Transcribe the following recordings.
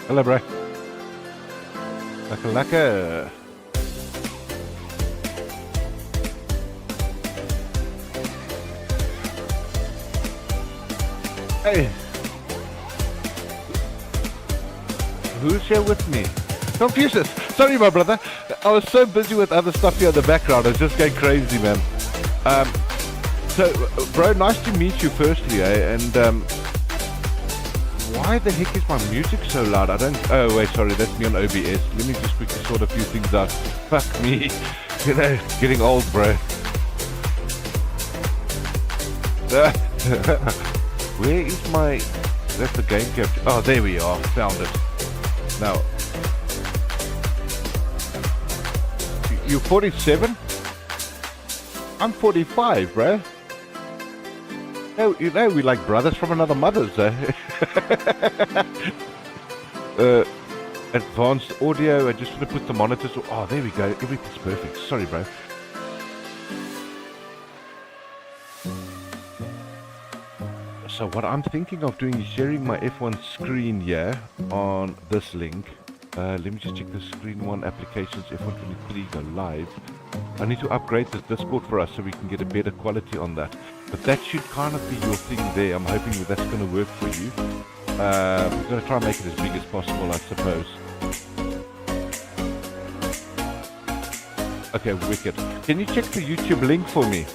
Hello, bro. Lekker, lekker. Hey. Who's here with me? Confucius. Sorry, my brother. I was so busy with other stuff here in the background. I was just going crazy, man. So, bro, nice to meet you firstly, eh? And, why the heck is my music so loud? I don't... Oh, wait, sorry. That's me on OBS. Let me just quickly sort a few things out. Fuck me. You know, getting old, bro. Where is my... That's the game capture. Oh, there we are. Found it. Now... You're 47? I'm 45, bro. No, you know, we like brothers from another mother's, eh? Advanced audio. I just want to put the monitors. Oh, there we go. Everything's perfect. Sorry, bro. So what I'm thinking of doing is sharing my F1 screen here on this link. Let me just check the screen one applications F123 go live. I need to upgrade this Discord for us so we can get a better quality on that. But that should kind of be your thing there. I'm hoping that that's going to work for you. We're going to try and make it as big as possible, I suppose. Okay, wicked. Can you check the YouTube link for me?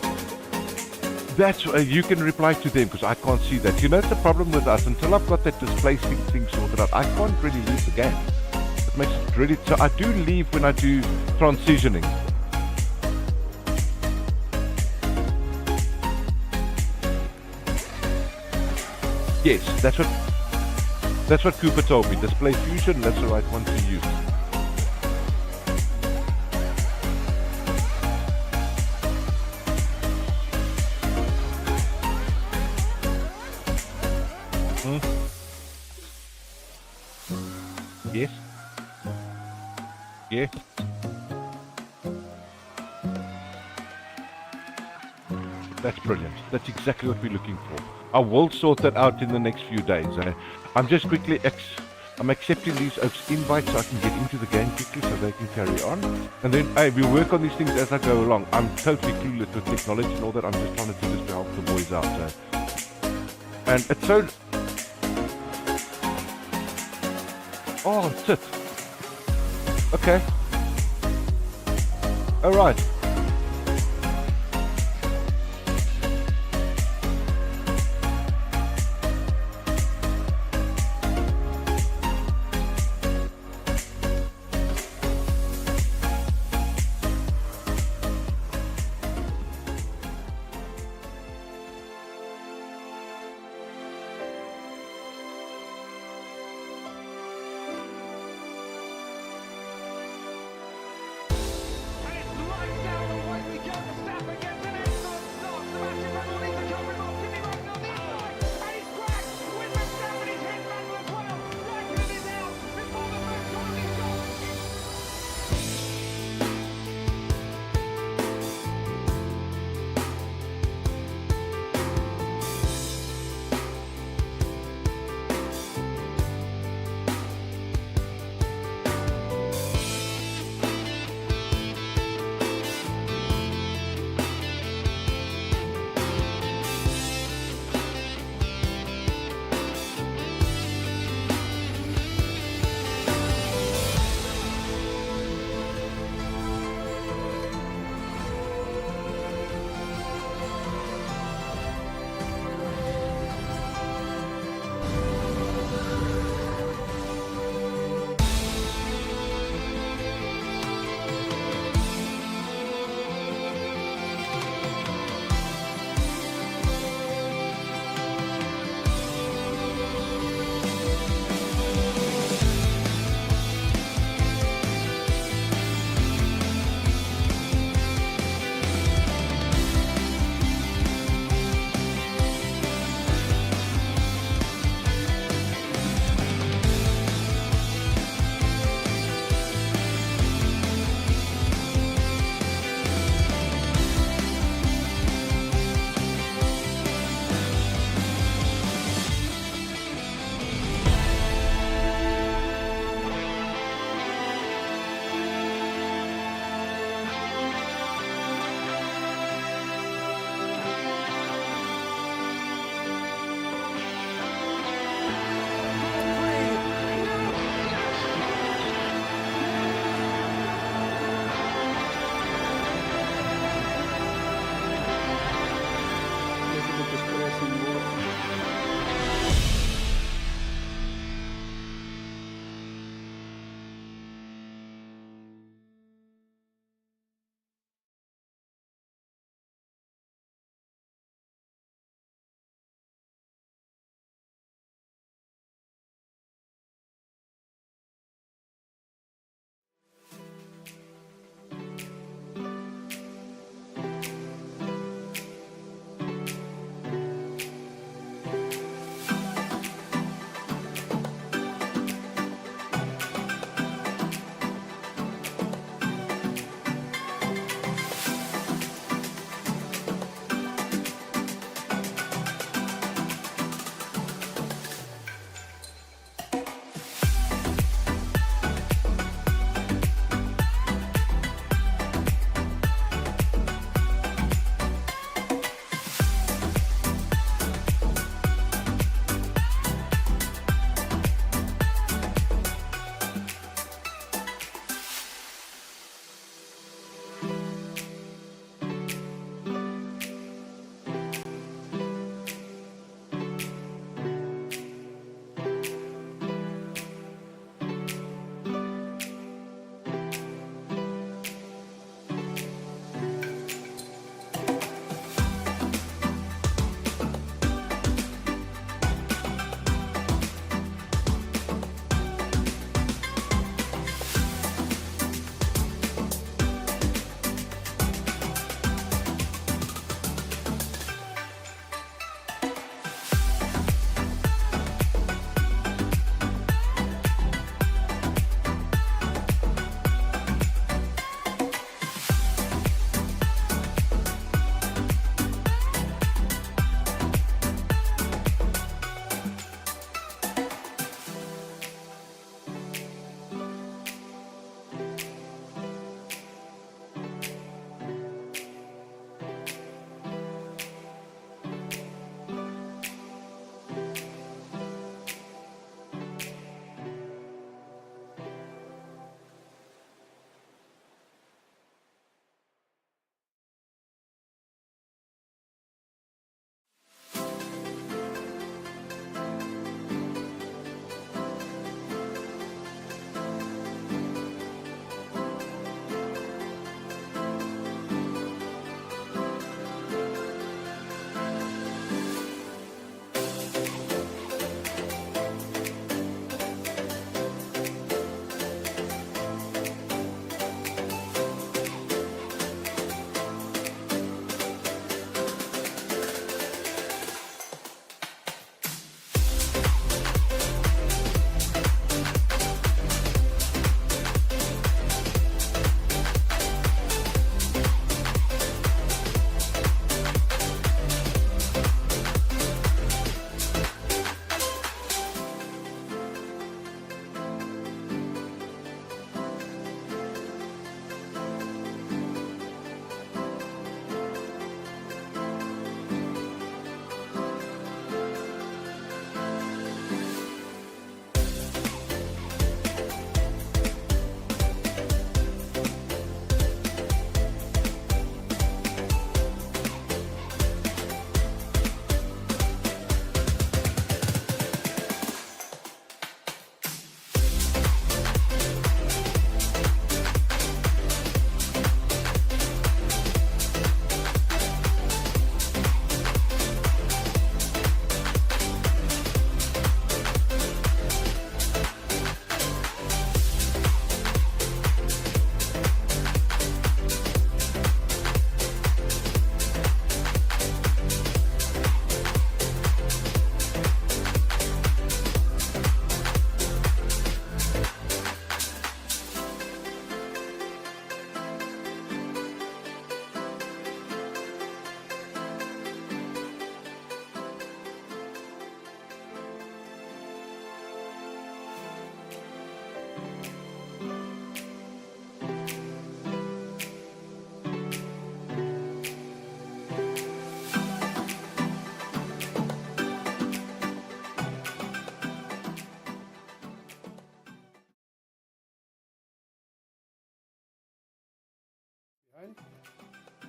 That's you can reply to them because I can't see that. You know, it's the problem with us. Until I've got that displacing thing sorted out, I can't really leave the game. It makes it really... So I do leave when I do transitioning. Yes, that's what Cooper told me. Display fusion, that's the right one to use. Yes. Yeah. That's brilliant. That's exactly what we're looking for. I will sort that out in the next few days. I'm just quickly I'm accepting these invites so I can get into the game quickly so they can carry on. And then we'll work on these things as I go along. I'm totally clueless with technology and all that. I'm just trying to do this to help the boys out. And it's so... Oh, that's it. Okay. Alright.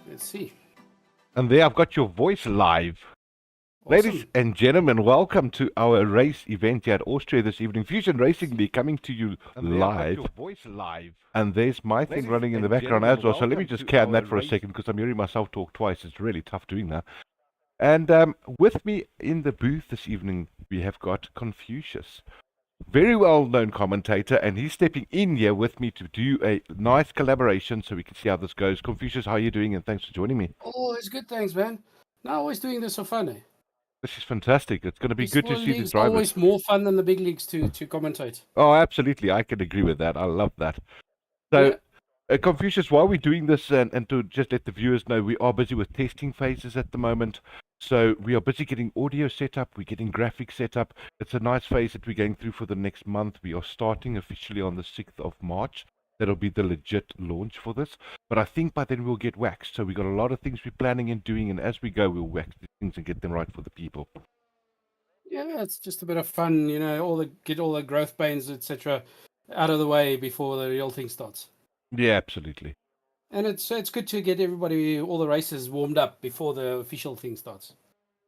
Let's see. And there I've got your voice live. Awesome. Ladies and gentlemen, welcome to our race event here at Austria this evening. Fusion Racing League coming to you live. Your voice live. And there's my thing running in the background as well. So let me just can that for a second because I'm hearing myself talk twice. It's really tough doing that. And with me in the booth this evening, we have got Confucius. Very well-known commentator, and he's stepping in here with me to do a nice collaboration so we can see how this goes. Confucius, how are you doing? And thanks for joining me. Oh, it's good. Thanks, man. Now, always doing this for fun, eh? This is fantastic. It's going to be These good to small see the leagues drivers. always more fun than the big leagues to commentate. Oh, absolutely. I can agree with that. I love that. So, Confucius, while we're doing this, and to just let the viewers know, we are busy with testing phases at the moment. So we are busy getting audio set up. We're getting graphics set up. It's a nice phase that we're going through for the next month. We are starting officially on the 6th of March. That'll be the legit launch for this. But I think by then we'll get waxed. So we've got a lot of things we're planning and doing. And as we go, we'll wax these things and get them right for the people. Yeah, it's just a bit of fun, you know, get all the growth pains, etc., out of the way before the real thing starts. Yeah, absolutely. And it's good to get everybody, all the races warmed up before the official thing starts.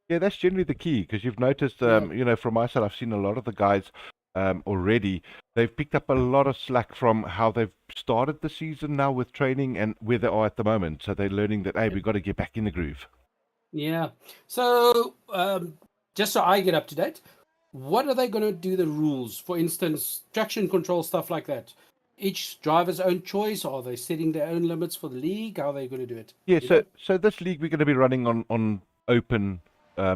Yeah, that's generally the key because you've noticed, you know, from my side, I've seen a lot of the guys already. They've picked up a lot of slack from how they've started the season now with training and where they are at the moment. So they're learning that, hey, we've got to get back in the groove. Yeah. So, just so I get up to date, what are they going to do the rules? For instance, traction control, stuff like that. Each driver's own choice? Are they setting their own limits for the league? How are they going to do it? Yeah, so this league we're going to be running on open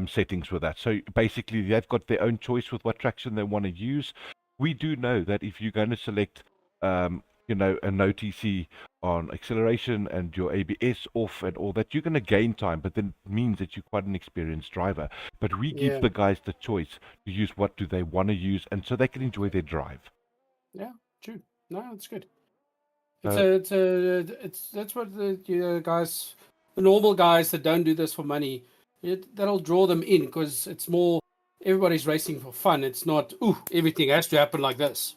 settings with that. So basically, they've got their own choice with what traction they want to use. We do know that if you're going to select, you know, an OTC on acceleration and your ABS off and all that, you're going to gain time, but then it means that you're quite an experienced driver. But we give the guys the choice to use what do they want to use, and so they can enjoy their drive. Yeah, true. No, it's good. That's what the guys, the normal guys that don't do this for money, that'll draw them in because it's more everybody's racing for fun. It's not everything has to happen like this.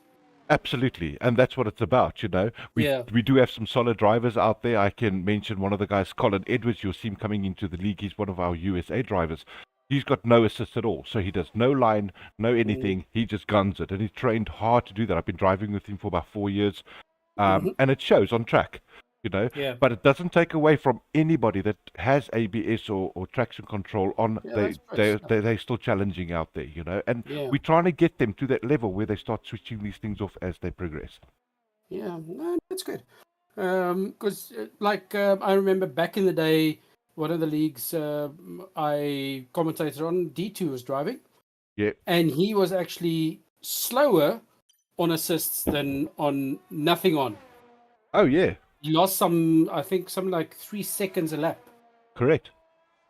Absolutely, and that's what it's about, you know. We do have some solid drivers out there. I can mention one of the guys, Colin Edwards. You'll see him coming into the league. He's one of our USA drivers. He's got no assist at all, so he does no line, no anything. He just guns it, and he's trained hard to do that. I've been driving with him for about 4 years, and it shows on track, you know. Yeah. But it doesn't take away from anybody that has ABS or traction control on. They're still challenging out there, you know. And we're trying to get them to that level where they start switching these things off as they progress. Yeah, no, that's good. Because I remember back in the day, one of the leagues I commentated on, D2 was driving. Yeah. And he was actually slower on assists than on nothing on. Oh, yeah. He lost something like 3 seconds a lap. Correct.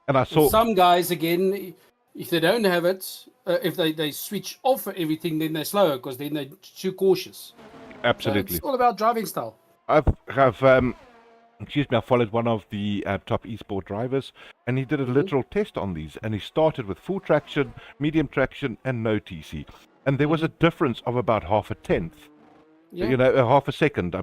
And I saw some guys, again, if they don't have it, if they switch off everything, then they're slower because then they're too cautious. Absolutely. So it's all about driving style. I followed one of the top esport drivers, and he did a literal test on these, and he started with full traction, medium traction, and no TC. And there was a difference of about half a tenth. Yeah. You know, half a second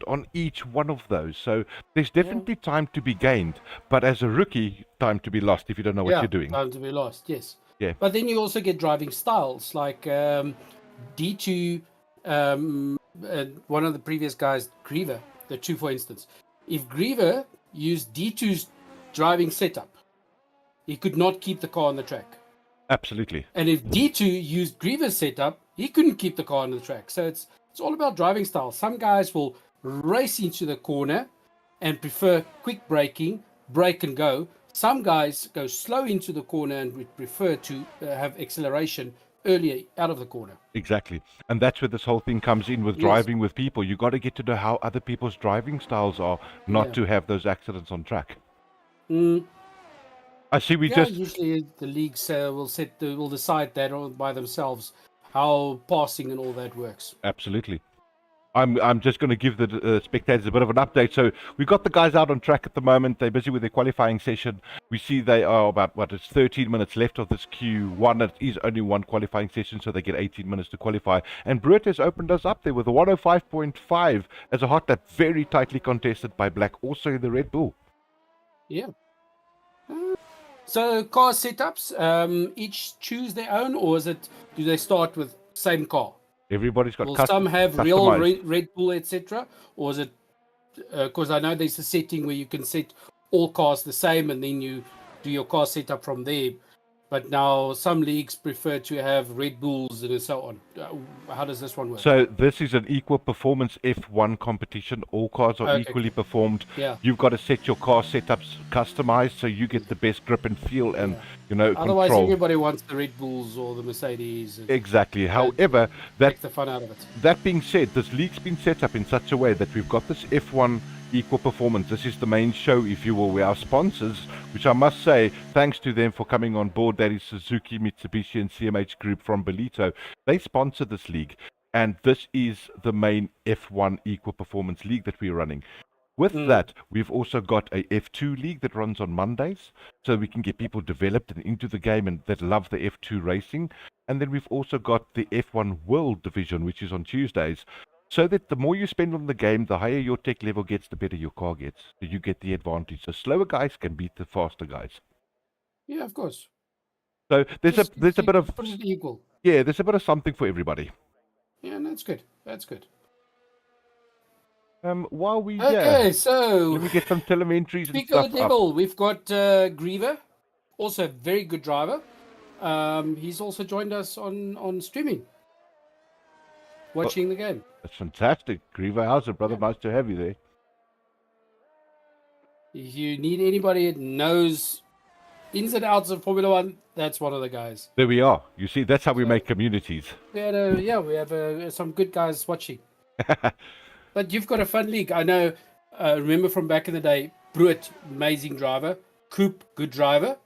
on each one of those. So there's definitely time to be gained, but as a rookie, time to be lost if you don't know what you're doing. Time to be lost, yes. Yeah. But then you also get driving styles, like D2, one of the previous guys, Griever, the 2, for instance. If Griever used D2's driving setup, he could not keep the car on the track. Absolutely. And if D2 used Griever's setup, he couldn't keep the car on the track. So it's all about driving style. Some guys will race into the corner and prefer quick braking, brake and go. Some guys go slow into the corner and would prefer to have acceleration earlier out of the corner. Exactly. And that's where this whole thing comes in with driving with people. You got to get to know how other people's driving styles are, not to have those accidents on track. I see usually the leagues will decide that by themselves, how passing and all that works. Absolutely. I'm just going to give the spectators a bit of an update. So we've got the guys out on track at the moment. They're busy with their qualifying session. We see they are about, it's 13 minutes left of this Q1. It is only one qualifying session, so they get 18 minutes to qualify. And Brett has opened us up there with a 105.5 as a hot lap, very tightly contested by Black, also in the Red Bull. Yeah. So car setups, each choose their own, or do they start with same car? Everybody's got Will some have real customized. Red Bull, etc., or is it? Because I know there's a setting where you can set all cars the same, and then you do your car setup from there. But now some leagues prefer to have Red Bulls and so on. How does this one work? So this is an equal performance F1 competition. All cars are equally performed. Yeah. You've got to set your car setups customized so you get the best grip and feel and Otherwise, control. everybody wants the Red Bulls or the Mercedes. Exactly. However, take the fun out of it. That being said, this league's been set up in such a way that we've got this F1 equal performance. This is the main show, if you will, where our sponsors, which I must say, thanks to them for coming on board, that is Suzuki, Mitsubishi and CMH Group from Belito. They sponsor this league, and this is the main F1 equal performance league that we're running. With that, we've also got a F2 league that runs on Mondays, so we can get people developed and into the game and that love the F2 racing. And then we've also got the F1 World Division, which is on Tuesdays. So that the more you spend on the game, the higher your tech level gets, the better your car gets. So you get the advantage. So slower guys can beat the faster guys. Yeah, of course. So there's a bit of equal. Yeah, there's a bit of something for everybody. Yeah, that's good. That's good. While we so let me get some telemetries and speak stuff of the devil, we've got Griever, also a very good driver. He's also joined us on streaming, watching the game. That's fantastic, Griever. How's it, brother? Yeah. Nice to have you there. If you need anybody that knows ins and outs of Formula One, that's one of the guys. There we are. You see, that's how we make communities. We have some good guys watching. But you've got a fun league. I know, remember from back in the day, Pruitt, amazing driver. Coop, good driver.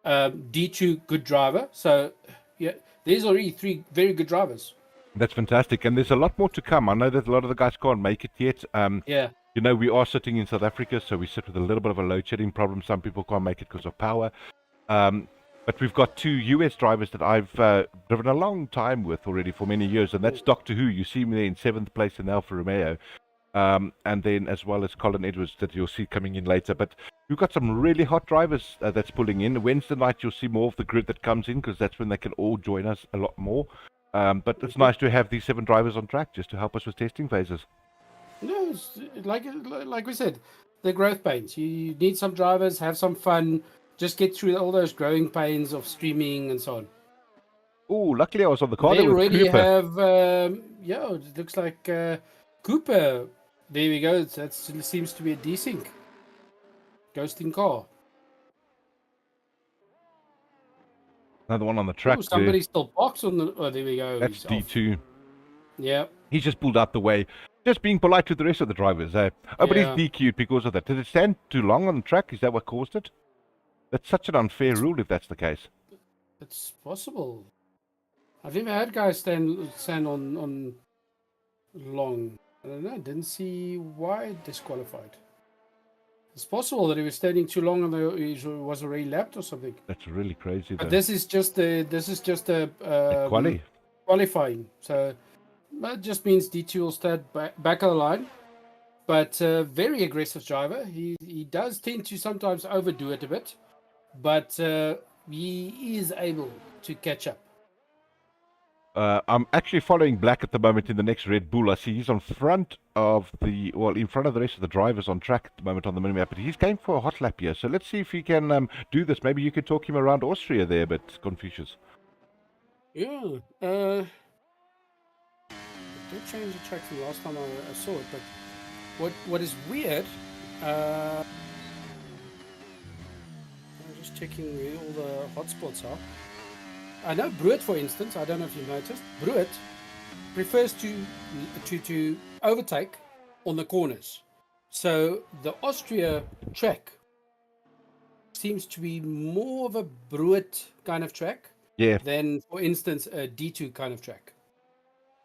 D2, good driver. So, yeah, there's already 3 very good drivers. That's fantastic. And there's a lot more to come. I know that a lot of the guys can't make it yet. You know, we are sitting in South Africa, so we sit with a little bit of a load shedding problem. Some people can't make it because of power. But we've got 2 US drivers that I've driven a long time with already for many years, and that's Doctor Who. You see me there in 7th place in Alfa Romeo. And then as well as Colin Edwards that you'll see coming in later. But we've got some really hot drivers that's pulling in. Wednesday night you'll see more of the grid that comes in because that's when they can all join us a lot more. But it's nice to have these 7 drivers on track just to help us with testing phases. No, it's like we said, the growth pains. You need some drivers, have some fun, just get through all those growing pains of streaming and so on. Oh, luckily I was on the car they with already Cooper. Have, it looks like Cooper. There we go. That seems to be a desync. Ghosting car. Another one on the track. Somebody still parks on the. Oh, there we go. That's D2. Yeah. He's just pulled out the way. Just being polite to the rest of the drivers. But he's DQ'd because of that. Did it stand too long on the track? Is that what caused it? That's such an unfair rule if that's the case. It's possible. I've never had guys stand on long. I don't know. Didn't see why disqualified. It's possible that he was standing too long and he was already lapped or something. That's really crazy. Though. But this is just a qualifying. So that just means D2 will start back of the line. But very aggressive driver. He does tend to sometimes overdo it a bit, but he is able to catch up. I'm actually following Black at the moment in the next Red Bull. I see he's in front of the rest of the drivers on track at the moment on the minimap, but he's going for a hot lap here. So let's see if he can do this. Maybe you could talk him around Austria there, but Confucius. Yeah. I did change the track from last time I saw it, but what is weird, I'm just checking where all the hotspots are. I know Pruitt, for instance, I don't know if you've noticed, Pruitt prefers to overtake on the corners. So the Austria track seems to be more of a Pruitt kind of track than, for instance, a D2 kind of track.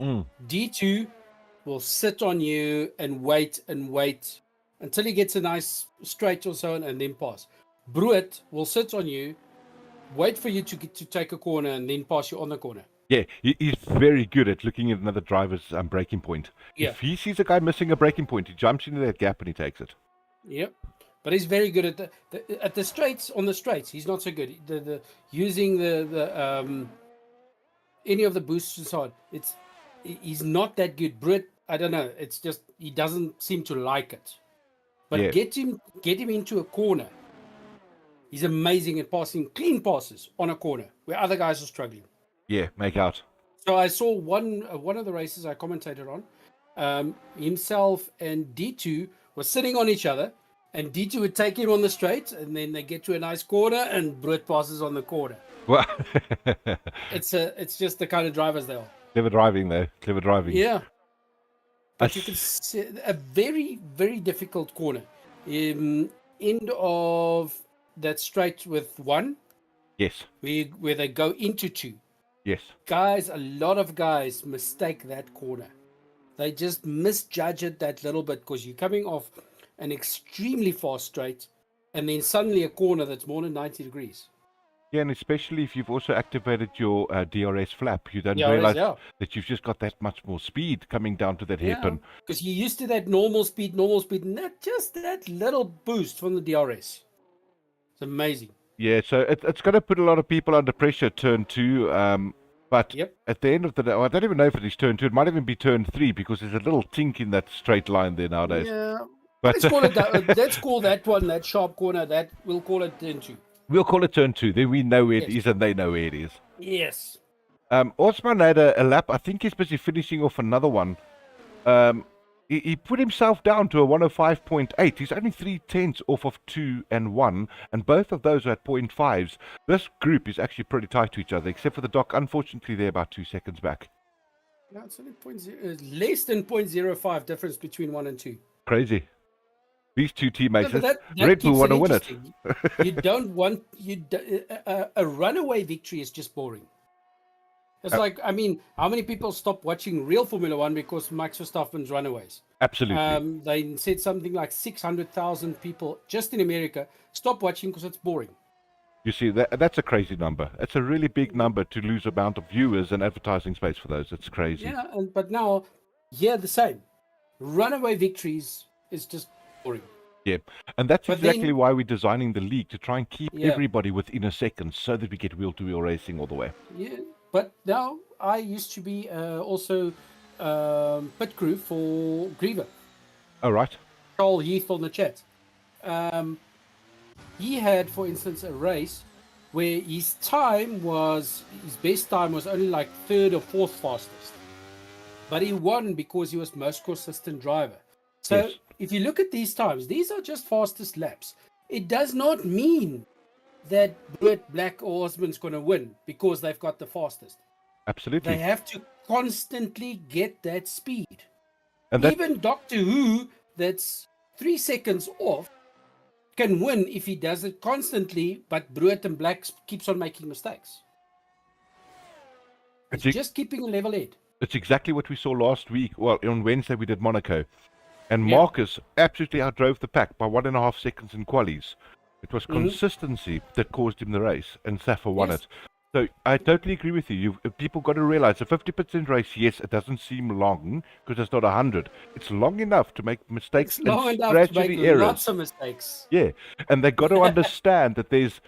D2 will sit on you and wait until he gets a nice straight or so and then pass. Bruet will sit on you, wait for you to take a corner and then pass you on the corner. Yeah, he's very good at looking at another driver's braking point. Yeah. If he sees a guy missing a braking point, he jumps into that gap and he takes it. Yep. But he's very good at the straights. On the straights, he's not so good. The using the any of the boosts and so on. He's not that good. Brit, I don't know. It's just he doesn't seem to like it. But Yeah. get him into a corner. He's amazing at passing clean passes on a corner where other guys are struggling. Yeah, make out. So I saw one of the races I commentated on. Himself and D2 were sitting on each other, and D2 would take him on the straight, and then they get to a nice corner, and Brut passes on the corner. Well, It's just the kind of drivers they are. clever driving, though. Clever driving. Yeah. But you I can see a very, very difficult corner. End of that straight with one, Yes. where they go into two. Yes. Guys, a lot of guys mistake that corner. They just misjudge it that little bit because you're coming off an extremely fast straight and then suddenly a corner that's more than 90 degrees. Yeah, and especially if you've also activated your DRS flap, you don't DRS, realize yeah. that you've just got that much more speed coming down to that hairpin. Because you're used to that normal speed, and that little boost from the DRS. It's amazing. Yeah, so it's going to put a lot of people under pressure, turn two. But Yep. at the end of the day, I don't even know if it is turn two. It might even be turn three because there's a little tink in that straight line there nowadays. Yeah. But Let's call that one, that sharp corner, that we'll call it turn two. we'll call it turn two. Then we know where it Yes. is and they know where it is. Yes. Osman had a lap. I think he's busy finishing off another one. He put himself down to a 105.8. He's only 3/10 off of 2 and 1, and both of those are at 0.5s. This group is actually pretty tight to each other, except for the Doc. Unfortunately, they're about 2 seconds back. No, it's only less than 0.05 difference between 1 and 2. Crazy. These two teammates, No, but that Red Bull keeps want to win it. interesting. You don't want a runaway victory is just boring. It's like, I mean, how many people stop watching real Formula One because Max Verstappen's runaways? Absolutely. They said something like 600,000 people just in America stop watching because it's boring. You see, that's a crazy number. It's a really big number to lose amount of viewers and advertising space for those. It's crazy. Yeah, but now, the same. Runaway victories is just boring. Yeah, and that's But exactly then- why we're designing the league, to try and keep Yeah. everybody within a second so that we get wheel-to-wheel racing all the way. Yeah, but now I used to be also pit crew for Griever. All right. Carl Heath on the chat. He had, for instance, a race where his best time was only like third or fourth fastest. But he won because he was most consistent driver. So Yes. if you look at these times, these are just fastest laps. It does not mean that Brett Black or Osman's going to win because they've got the fastest. Absolutely. They have to constantly get that speed. And that, Even Doctor Who, that's 3 seconds off, can win if he does it constantly, but Bruet and Black keeps on making mistakes. It's It's- just keeping a level head. it's exactly what we saw last week. Well, on Wednesday we did Monaco. And Yeah. Marcus absolutely outdrove the pack by 1.5 seconds in qualies. It was Mhm. consistency that caused him the race, and Safa won Yes. it. So I totally agree with you. People got to realize a 50% race, yes, it doesn't seem long because it's not 100. It's long enough to make mistakes It's long and enough to make strategy errors. lots of mistakes. Yeah, and they got to understand that there's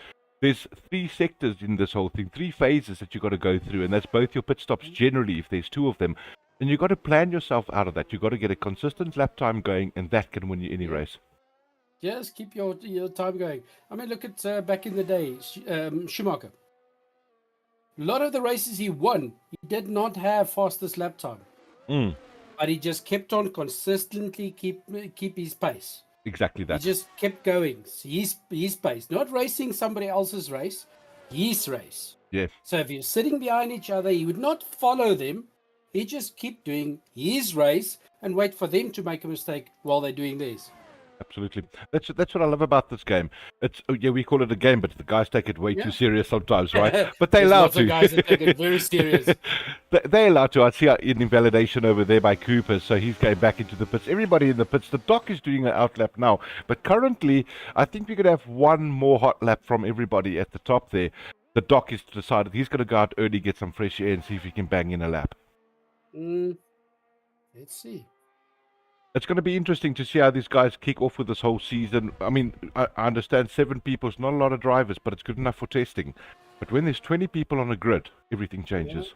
3 sectors in this whole thing, 3 phases that you got to go through, and that's both your pit stops generally, if there's 2 of them. And you got to plan yourself out of that. You got to get a consistent lap time going, and that can win you any race. Just keep your time going. I mean, look at back in the day, Schumacher. A lot of the races he won, he did not have fastest lap time, Mm, but he just kept on consistently keep his pace. exactly that. He just kept going. His pace, not racing somebody else's race, his race. Yeah, So if you're sitting behind each other, he would not follow them. He'd just keep doing his race and wait for them to make a mistake while they're doing theirs. Absolutely. That's what I love about this game. It's yeah, we call it a game, but the guys take it way too serious sometimes, right? But they're There's allowed lots to. of guys that take it very serious. They're allowed to. I see an invalidation over there by Cooper, so he's going back into the pits. Everybody in the pits. The Doc is doing an out lap now, but currently, I think we're going to have one more hot lap from everybody at the top there. The Doc has decided he's going to go out early, get some fresh air, and see if he can bang in a lap. Let's see. It's going to be interesting to see how these guys kick off with this whole season. I mean, I understand 7 people is not a lot of drivers, but it's good enough for testing. But when there's 20 people on a grid, everything changes.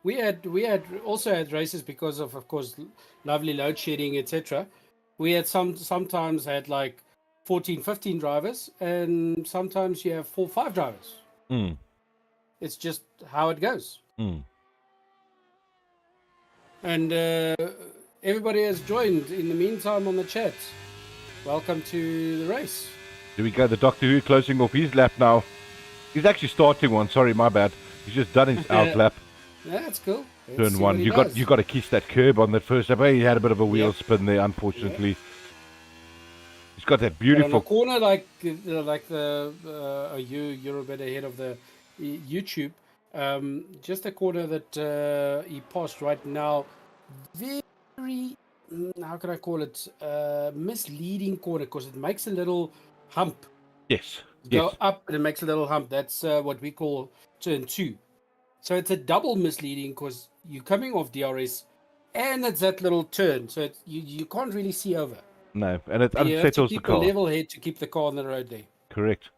Yeah. We had also had races because of course, lovely load shedding, etc. We had sometimes had like 14, 15 drivers, and sometimes you have 4, 5 drivers. It's just how it goes. And everybody has joined in the meantime on the chat. Welcome to the race. Here we go, the Doctor Who closing off his lap now. He's actually starting one, sorry, my bad. He's just done his out lap. Yeah, that's cool. Turn 1. You got to kiss that curb on that first lap. He had a bit of a wheel spin there, unfortunately. Yeah. He's got that beautiful corner, like you're a bit ahead of the YouTube. Just a corner that he passed right now. Very, how can I call it? Misleading corner, because it makes a little hump. Yes. Go up and it makes a little hump. That's what we call turn 2. So it's a double misleading because you're coming off DRS and it's that little turn. So you can't really see over. No, and it unsettles the car. You have to keep a level head to keep the car on the road there. Correct.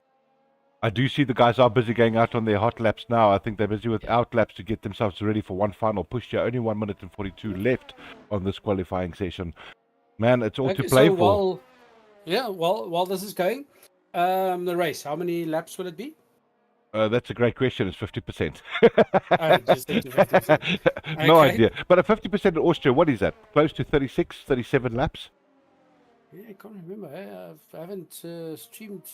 I do see the guys are busy going out on their hot laps now. I think they're busy with out laps to get themselves ready for one final push here. Only 1 minute and 42 left on this qualifying session. Man, it's all to play for. While this is going, the race, how many laps will it be? That's a great question. It's 50%. Just 50%. No idea. But a 50% in Austria, what is that? Close to 36, 37 laps? Yeah, I can't remember. I haven't streamed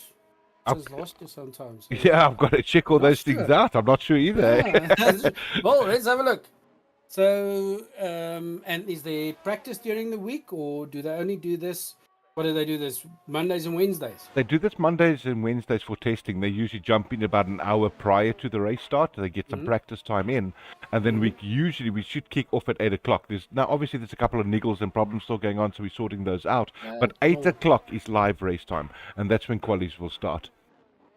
since last year sometimes. So. Yeah, I've got to check all those things out. I'm not sure either. Yeah. Well, let's have a look. So, and is there practice during the week, or do they only do this? What do they do this Mondays and Wednesdays? They do this Mondays and Wednesdays for testing. They usually jump in about an hour prior to the race start. They get some practice time in, and then we should kick off at 8 o'clock. Obviously there's a couple of niggles and problems still going on, so we're sorting those out. But 8 o'clock is live race time, and that's when qualies will start.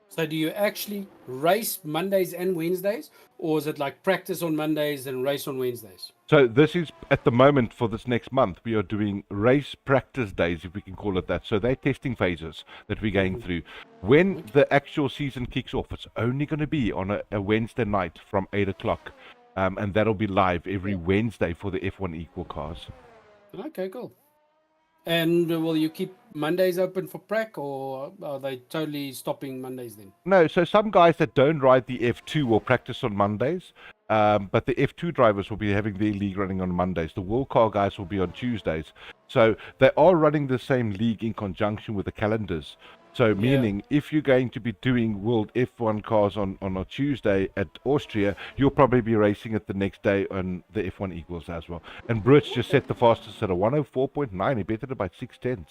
So do you actually race Mondays and Wednesdays, or is it like practice on Mondays and race on Wednesdays? So this is, at the moment, for this next month, we are doing race practice days, if we can call it that. So they're testing phases that we're going through. When the actual season kicks off, it's only going to be on a Wednesday night from 8 o'clock. And that'll be live every Wednesday for the F1 Equal cars. Okay, cool. And will you keep Mondays open for prac, or are they totally stopping Mondays then? No, so some guys that don't ride the F2 will practice on Mondays, but the F2 drivers will be having their league running on Mondays. The World Car guys will be on Tuesdays. So they are running the same league in conjunction with the calendars. So meaning, if you're going to be doing World F1 cars on a Tuesday at Austria, you'll probably be racing it the next day on the F1 Equals as well. And Brits just set the fastest at a 104.9. He betted it by 6/10.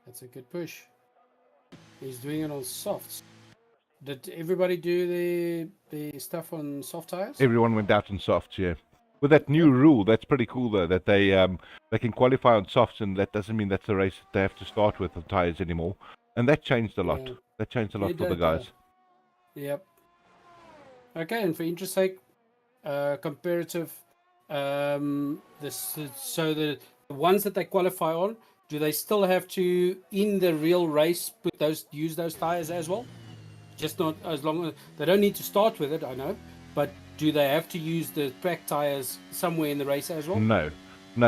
That's a good push. He's doing it on softs. Did everybody do the stuff on soft tires? Everyone went out on softs, yeah. With that new rule, that's pretty cool though, that they can qualify on softs, and that doesn't mean that's the race that they have to start with the tires anymore. And that changed a lot. Yeah. That changed a lot for the guys. Yep. Okay, and for interest sake, comparative, so the ones that they qualify on, do they still have to, in the real race, use those tires as well? Just not as long as they don't need to start with it, I know, but do they have to use the track tires somewhere in the race as well? No.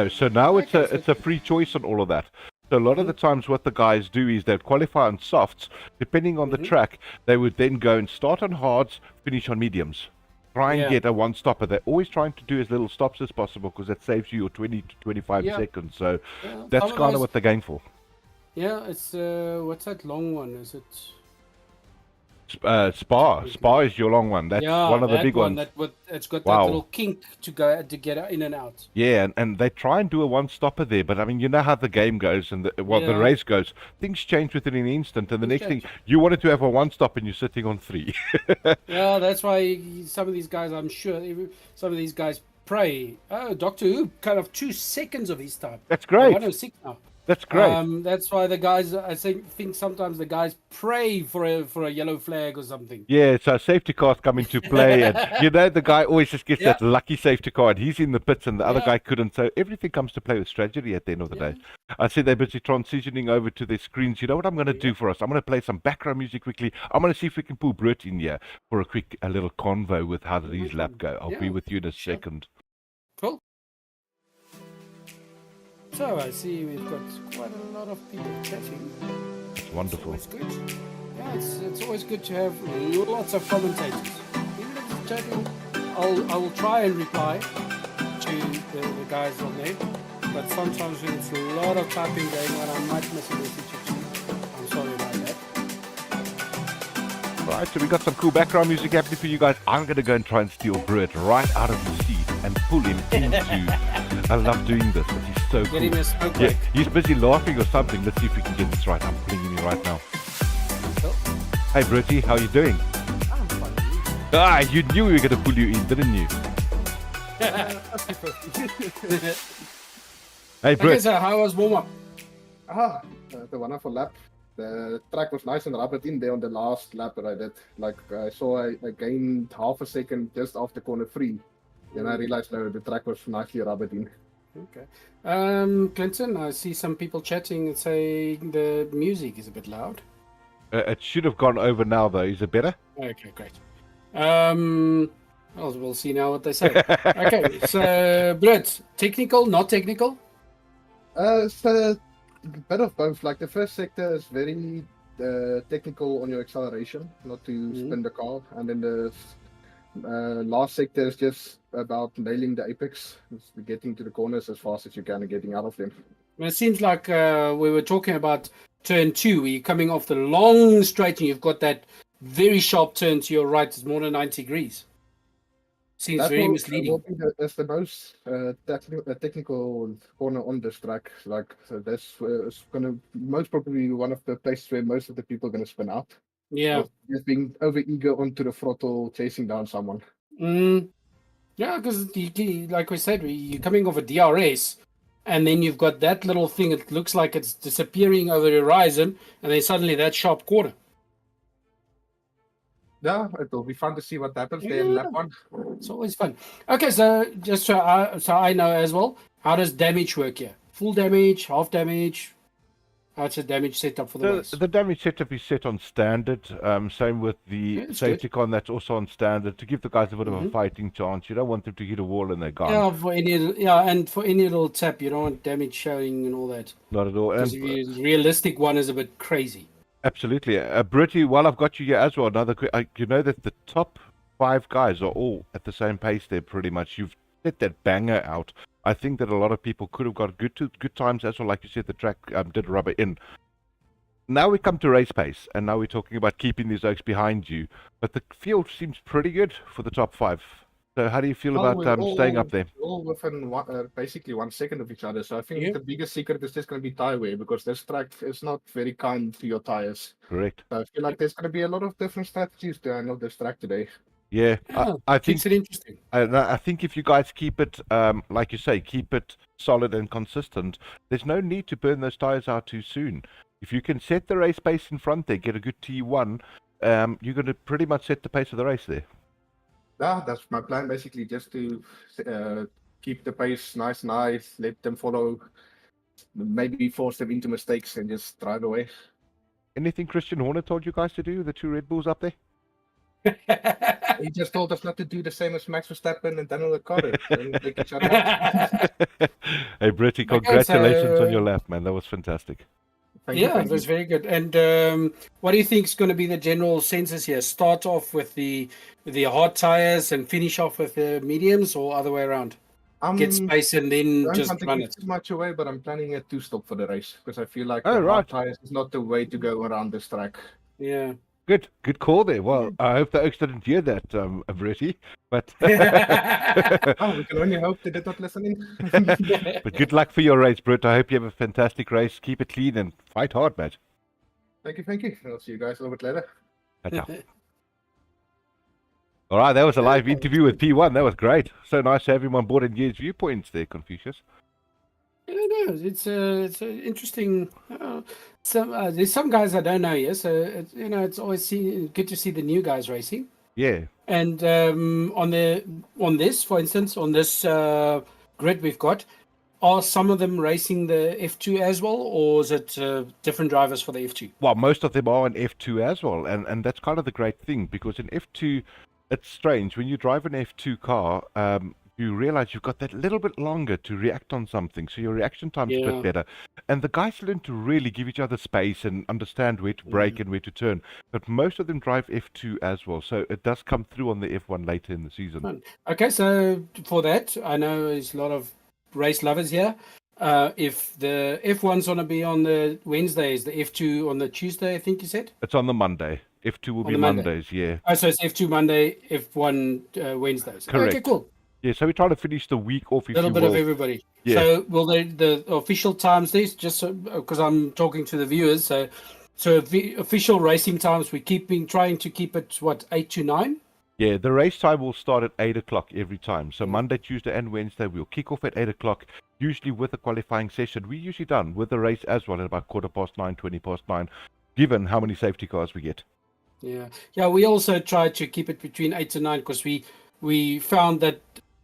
So now it's a free choice on all of that. So a lot of the times what the guys do is they'd qualify on softs. Depending on the track, they would then go and start on hards, finish on mediums. Try and get a one-stopper. They're always trying to do as little stops as possible because that saves you your 20 to 25 seconds. So that's kind of what they're going for. Yeah, it's what's that long one? Is it Spa is your long one. That's Yeah, one of the that big one. ones. It's got that Wow. little kink to get in and out. Yeah, and they try and do a one-stopper there, but I mean, you know how the game goes and the Yeah. race goes. Things change within an instant, and the Things next thing change. you wanted to have a one-stop, and you're sitting on three. Yeah, that's why some of these guys, I'm sure, some of these guys pray. Oh, Doctor Who cut off 2 seconds of his time. That's They're great. 106 now. That's great. That's why the guys, I think sometimes the guys pray for a yellow flag or something. Yeah, so safety cars come into play, and you know the guy always just gets Yeah. that lucky safety car, and he's in the pits, and the other Yeah. guy couldn't. So everything comes to play with strategy at the end of the day. I see they're busy transitioning over to their screens. You know what I'm going to do for us? I'm going to play some background music quickly. I'm going to see if we can pull Brett in here for a little convo with how these lap go. I'll be Yeah, with you in a sure. second. Cool. So I see we've got quite a lot of people chatting. It's wonderful. It's always good. Yeah, it's always good to have lots of commentators. Even if it's chatting, I will try and reply to the guys on there. But sometimes when it's a lot of typing going on, I might miss a message or two. I'm sorry about that. All right, so we got some cool background music happening for you guys. I'm going to go and try and steal Brett right out of the seat and pull him into. I love doing this, but he's so Get cool. him a smoke Yeah, break. he's busy laughing or something. Let's see if we can get this right. I'm pulling him in right now. So, Hey, Bretty, how you doing? I'm fine. Ah, you knew we were going to pull you in, didn't you? Hey, Okay, Brett. so how was warm up? The wonderful lap. The track was nice and rubbered in there on the last lap that I did. Like I saw I gained half a second just after corner 3. Then I realized no, the track was nicely rubbered in. Okay. Clinton, I see some people chatting and saying the music is a bit loud. It should have gone over now, though. Is it better? Okay, great. Well, we'll see now what they say. Okay, so Brett, technical, not technical? It's a bit of both. Like the first sector is very technical on your acceleration, not to spin the car, and then the last sector is just about nailing the apex, it's getting to the corners as fast as you can and getting out of them. Well, it seems like we were talking about turn 2, where you're coming off the long straight and you've got that very sharp turn to your right. It's more than 90 degrees. Seems That very will misleading. be that's the most technical corner on this track. Like so that's it's gonna most probably one of the places where most of the people are gonna spin out. Yeah. Just being over eager onto the throttle, chasing down someone. Yeah, because like we said, you're coming off a DRS, and then you've got that little thing. It looks like it's disappearing over the horizon, and then suddenly that sharp corner. Yeah, it will be fun to see what happens there in lap 1. It's always fun. Okay, so just so I know as well, how does damage work here? Full damage, half damage? How's the damage set up for the race? The damage setup is set on standard. Same with the That's safety con, that's also on standard to give the guys a bit of a fighting chance. You don't want them to hit a wall and they're gone. And for any little tap, you don't want damage showing and all that. Not at all. Because And the realistic one is a bit crazy. absolutely. Britty, while I've got you here as well, another quick, you know that the top 5 guys are all at the same pace there pretty much. You've set that banger out. I think that a lot of people could have got good times as well. Like you said, the track did rubber in. Now we come to race pace, and now we're talking about keeping these oaks behind you. But the field seems pretty good for the top 5. So how do you feel about staying up there? All within basically 1 second of each other. So I think the biggest secret is just going to be tire wear, because this track is not very kind to your tires. Correct. So I feel like there's going to be a lot of different strategies to handle this track today. Yeah, I think Keeps it interesting. I think if you guys keep it, like you say, keep it solid and consistent, there's no need to burn those tires out too soon. If you can set the race pace in front there, get a good T1, you're going to pretty much set the pace of the race there. Yeah, that's my plan, basically, just to keep the pace nice and high, let them follow, maybe force them into mistakes and just drive away. Anything Christian Horner told you guys to do, the 2 Red Bulls up there? He just told us not to do the same as Max Verstappen and Daniel Ricciardo. And take each other out. Hey, Britty, congratulations on your lap, man. That was fantastic. Thank you, Yeah, thank that's you. very good. And what do you think is going to be the general census here? Start off with the hard tires and finish off with the mediums, or other way around? Get space and then I don't just want to run give it. too much away, but I'm planning a 2-stop for the race, because I feel like Oh, the right. hard tires is not the way to go around this track. Yeah. Good call there. Well, I hope the Oaks didn't hear that, Bertie. But Oh, we can only hope they did not listen in. but good luck for your race, Britt. I hope you have a fantastic race. Keep it clean and fight hard, mate. Thank you, thank you. I'll see you guys a little bit later. Ta-ta. All right, that was a live interview with P1. That was great. So nice to have him on board and hear his viewpoints there, Confucius. I don't know. It's interesting. There's some guys I don't know yet, so it's always good to see the new guys racing. Yeah. And on this, for instance, on this grid we've got, are some of them racing the F2 as well, or is it different drivers for the F2? Well, most of them are in F2 as well, and that's kind of the great thing, because in F2, it's strange. When you drive an F2 car, you realize you've got that little bit longer to react on something, so your reaction time's a bit better. And the guys learn to really give each other space and understand where to brake and where to turn. But most of them drive F2 as well, so it does come through on the F1 later in the season. Okay, so for that, I know there's a lot of race lovers here. If the F1's going to be on the Wednesdays, the F2 on the Tuesday, I think you said? It's on the Monday. F2 will be Monday. Mondays, yeah. Oh, so it's F2 Monday, F1 Wednesdays. Correct. Okay, cool. Yeah, so we're trying to finish the week off, if A little you bit will. of everybody. Yeah. So will the official times, these just because I'm talking to the viewers, so the official racing times, we're trying to keep it, what, 8 to 9? Yeah, the race time will start at 8 o'clock every time. So Monday, Tuesday, and Wednesday, we'll kick off at 8 o'clock, usually with a qualifying session. We're usually done with the race as well at about 9:15, 9:20, given how many safety cars we get. Yeah. We also try to keep it between 8 to 9 because we found that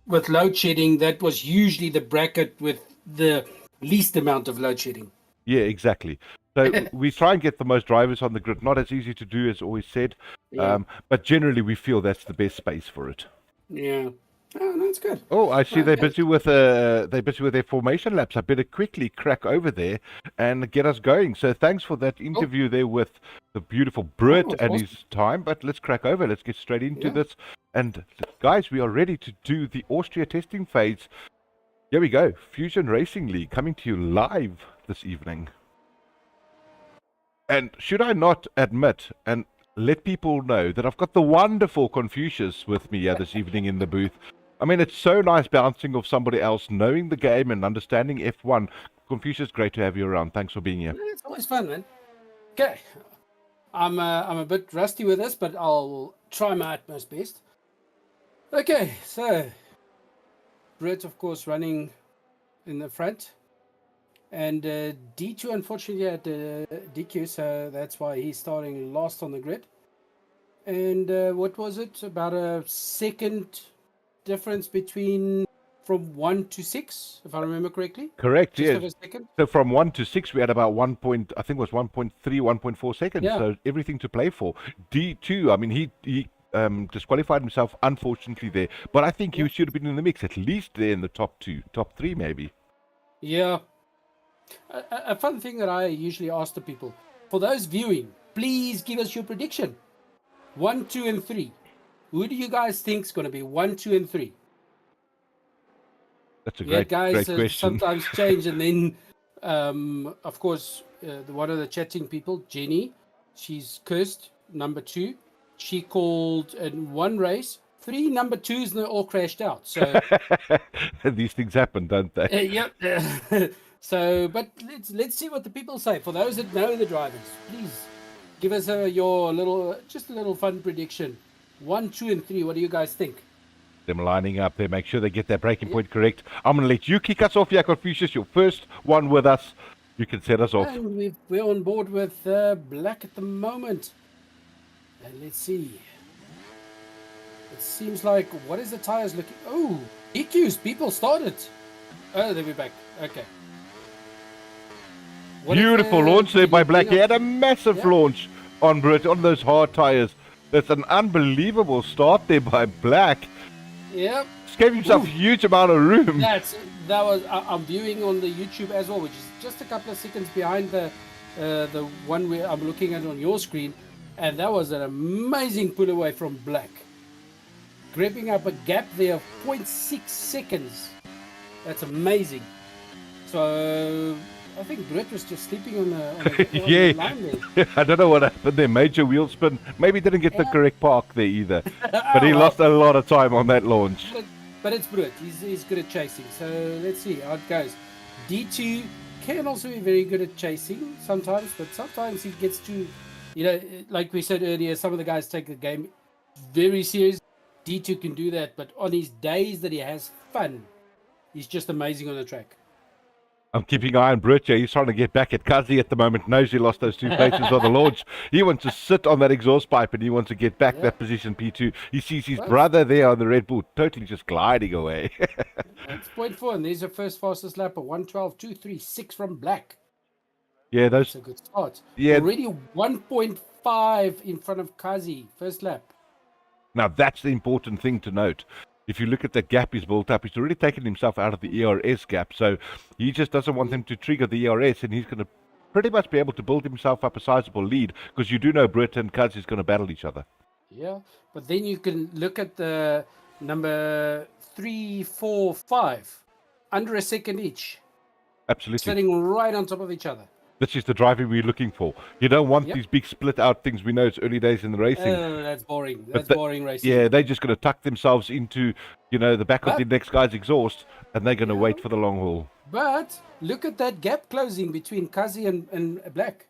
with load shedding, that was usually the bracket with the least amount of load shedding. Yeah, exactly. So we try and get the most drivers on the grid. Not as easy to do as always said, but generally we feel that's the best space for it. Yeah. Oh, that's good. Oh, I see they're busy with their formation laps. I better quickly crack over there and get us going. So thanks for that interview there with the beautiful Britt and his time. But let's crack over. Let's get straight into this. And guys, we are ready to do the Austria testing phase. Here we go. Fusion Racing League coming to you live this evening. And should I not admit and let people know that I've got the wonderful Confucius with me here this evening in the booth. I mean, it's so nice bouncing off somebody else, knowing the game and understanding F1. Confucius, great to have you around. Thanks for being here. It's always fun, man. Okay. I'm a bit rusty with this, but I'll try my utmost best. Okay, so Britt, of course, running in the front. And D2, unfortunately, had DQ, so that's why he's starting last on the grid. And what was it? About a second difference from 1 to 6, if I remember correctly. Correct, Just yes. over a second. So from 1 to 6, we had about 1.3, 1.4 seconds. Yeah. So everything to play for. D2, I mean, he disqualified himself, unfortunately, there. But I think he should have been in the mix, at least there in the top 3, maybe. Yeah. A fun thing that I usually ask the people, for those viewing, please give us your prediction. 1, 2, and 3. Who do you guys think is going to be 1, 2, and 3? That's a great question. Sometimes change, and then, of course, one of the chatting people, Jenny, she's cursed, number 2. She called in one race 3 number 2s, and they all crashed out. So these things happen, don't they? Yep. So, but let's see what the people say. For those that know the drivers, please give us your just a little fun prediction. 1, 2, and 3. What do you guys think? Them lining up there, make sure they get that braking point correct. I'm going to let you kick us off here, Confucius. Your first one with us. You can set us off. And we're on board with Black at the moment. And let's see. It seems like, what is the tires looking? Oh, EQs, people started. Oh, they'll be back. Okay. Beautiful launch there by Black. He had a massive launch on Britt, on those hard tires. That's an unbelievable start there by Black. Yep. Just gave himself a huge amount of room. I'm viewing on the YouTube as well, which is just a couple of seconds behind the one where I'm looking at on your screen, and that was an amazing pull away from Black, grabbing up a gap there of 0.6 seconds. That's amazing. So I think Brett was just sleeping on the Yeah. line there. I don't know what happened there. Major wheel spin. Maybe didn't get the Yeah. correct park there either. But he Well, lost a lot of time on that launch. But it's Brett. He's good at chasing. So let's see how it goes. D2 can also be very good at chasing sometimes, but sometimes he gets to, like we said earlier, some of the guys take the game very serious. D2 can do that, but on his days that he has fun, he's just amazing on the track. I'm keeping an eye on Brett here. He's trying to get back at Kazi at the moment. Knows he lost those 2 places on the launch. He wants to sit on that exhaust pipe and he wants to get back that position P2. He sees his brother there on the Red Bull totally just gliding away. That's 0.4, and there's your first fastest lap of 1:12.236 from Black. Yeah, That's a good start. Yeah. Already 1.5 in front of Kazi, first lap. Now, that's the important thing to note. If you look at the gap he's built up, he's already taken himself out of the ERS gap. So he just doesn't want him to trigger the ERS, and he's going to pretty much be able to build himself up a sizable lead, because you do know Brett and Kaz is going to battle each other. Yeah, but then you can look at the number 3, 4, 5, under a second each, Absolutely. sitting right on top of each other. This is the driving we're looking for. You don't want these big split out things. We know it's early days in the racing. Oh, that's boring. That's boring racing. Yeah, they're just going to tuck themselves into, the back of the next guy's exhaust, and they're going to wait for the long haul. But look at that gap closing between Kazi and Black.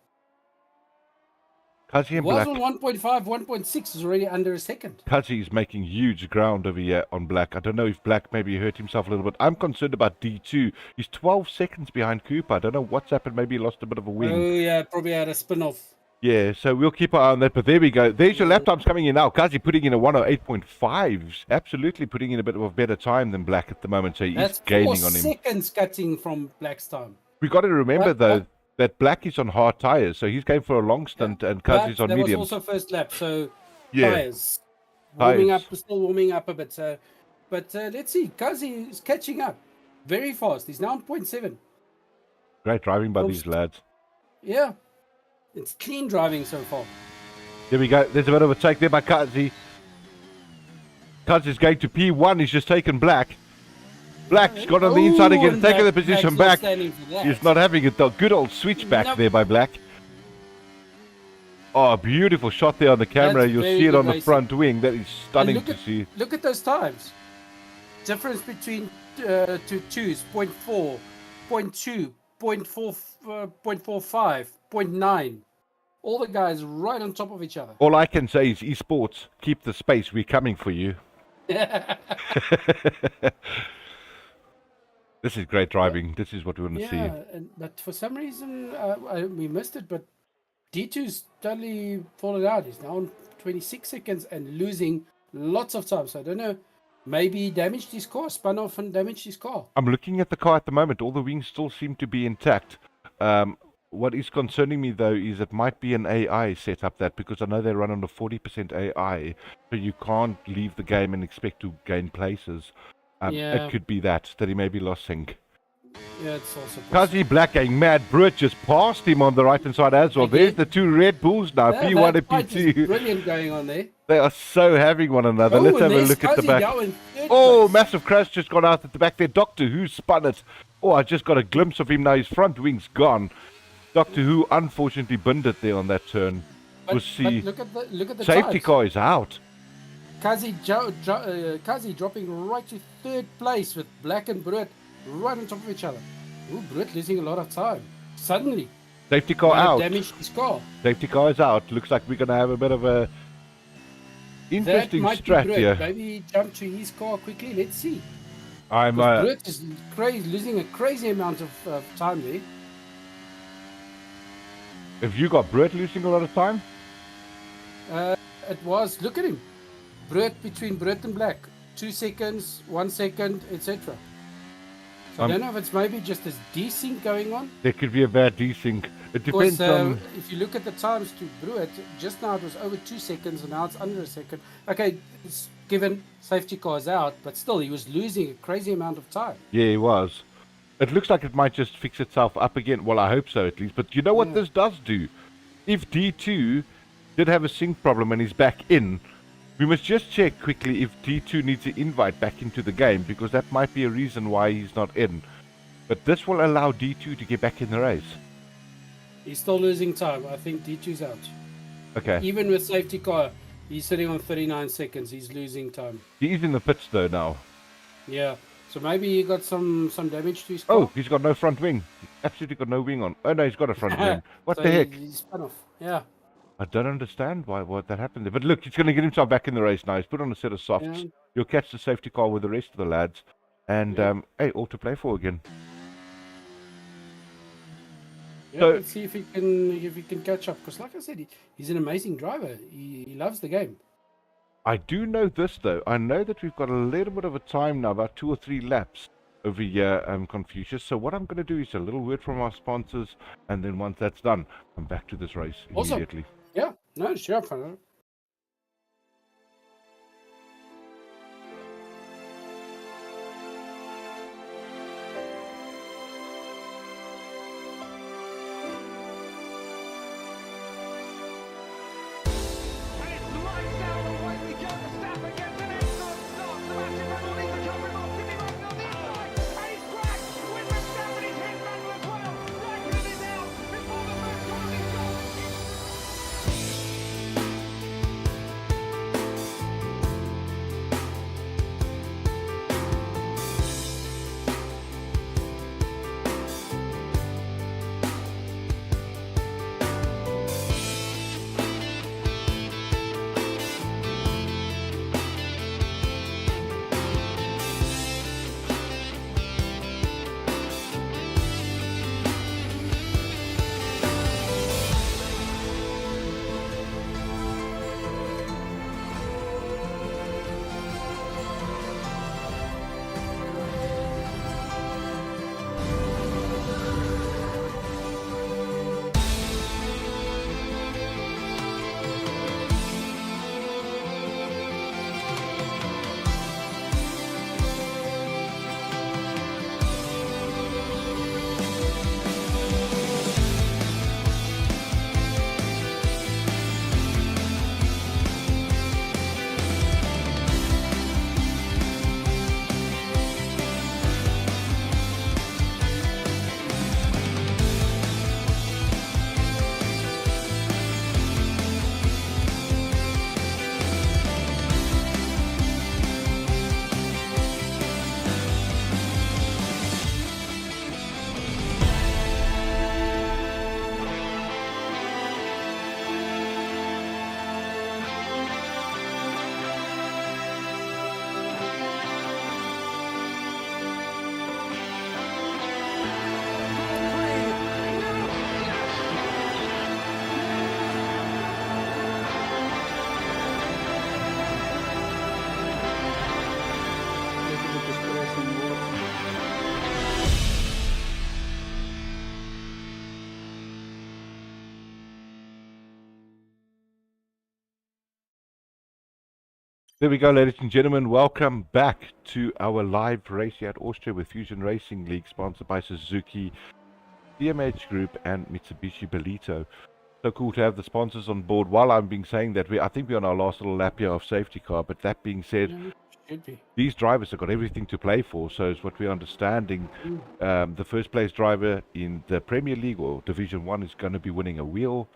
Kazi and It was Black. on 1.5, 1.6 is already under a second. Kazi is making huge ground over here on Black. I don't know if Black maybe hurt himself a little bit. I'm concerned about D2. He's 12 seconds behind Cooper. I don't know what's happened. Maybe he lost a bit of a wing. Oh, yeah, probably had a spin off. Yeah, so we'll keep our eye on that. But there we go. There's your lap times coming in now. Kazi putting in a 108.5. Absolutely putting in a bit of a better time than Black at the moment. So he's gaining on him. 4 seconds cutting from Black's time. We got to remember, though, that Black is on hard tires. So he's going for a long stint, and Kazi's on medium. That was also first lap, so Yeah. tires. Still warming up a bit. So, but let's see. Kazi is catching up very fast. He's now on 0.7. Great driving by these lads. Yeah. It's clean driving so far. There we go. There's a bit of a take there by Kazi. Kazi's going to P1. He's just taken Black. Black's got on the inside again, taking the position back. He's not having it though. Good old switchback there by Black. Oh, beautiful shot there on the camera. You'll see it on the front wing. That is stunning to see. Look at those times. Difference between two twos, 0.4, 0.2, 0.45, 0.9. All the guys right on top of each other. All I can say is esports, keep the space. We're coming for you. This is great driving. This is what we want to see. But for some reason we missed it. But D2's totally fallen out. He's now on 26 seconds and losing lots of time. So I don't know. Maybe he damaged his car, spun off and damaged his car. I'm looking at the car at the moment. All the wings still seem to be intact. What is concerning me, though, is it might be an AI setup that, because I know they run on a 40% AI, so you can't leave the game and expect to gain places. It could be that he maybe lost sync. Yeah, it's also possible. Kazi Black going mad. Brett just passed him on the right-hand side as well. There's the two Red Bulls now, P1 and P2. Brilliant going on there. They are so having one another. Let's have a look at the back. Oh, massive crash just gone out at the back there. Doctor Who spun it. Oh, I just got a glimpse of him now. His front wing's gone. Doctor Who unfortunately binned it there on that turn. We'll see. But look at the safety car is out. Kazi dropping right to third place with Black and Brett right on top of each other. Ooh, Brett losing a lot of time. Suddenly. Safety car out. Damaged his car. Safety car is out. Looks like we're going to have a bit of a interesting strat here. Maybe jump to his car quickly. Let's see. Brett is losing a crazy amount of time there. Have you got Brett losing a lot of time? It was. Look at him. Between Brett and Black. 2 seconds, 1 second, etc. So I don't know if it's maybe just this desync going on. There could be a bad desync. It depends on... If you look at the times to Brett, just now it was over 2 seconds and now it's under a second. Okay, it's given safety cars out, but still he was losing a crazy amount of time. Yeah, he was. It looks like it might just fix itself up again. Well, I hope so at least. But you know what this does do? If D2 did have a sync problem and he's back in, we must just check quickly if D2 needs an invite back into the game, because that might be a reason why he's not in. But this will allow D2 to get back in the race. He's still losing time. I think D2's out. Okay. Even with safety car, he's sitting on 39 seconds. He's losing time. He's in the pits though now. Yeah. So maybe he got some damage to his car. Oh, he's got no front wing. He's absolutely got no wing on. Oh no, he's got a front wing. What So the heck? He's spun off. Yeah. I don't understand what that happened there. But look, he's going to get himself back in the race now. He's put on a set of softs. Yeah. He'll catch the safety car with the rest of the lads. And, Yeah. hey, all to play for again. Yeah, So- let's see if he can catch up. Because, like I said, he's an amazing driver. He loves the game. I do know this, though. I know that we've got a little bit of a time now, about 2 or 3 laps over here, Confucius. So what I'm going to do is a little word from our sponsors. And then once that's done, I'm back to this race Awesome. immediately. Yeah. No, sure. Fun. There we go, ladies and gentlemen. Welcome back to our live race here at Austria with Fusion Racing League, sponsored by Suzuki, CMH Group, and Mitsubishi Bolito. So cool to have the sponsors on board. While I'm being saying that, I think we're on our last little lap here of safety car. But that being said, Yeah, should be. these drivers have got everything to play for. So it's what we're understanding. The first place driver in the Premier League or Division 1 is going to be winning a wheel.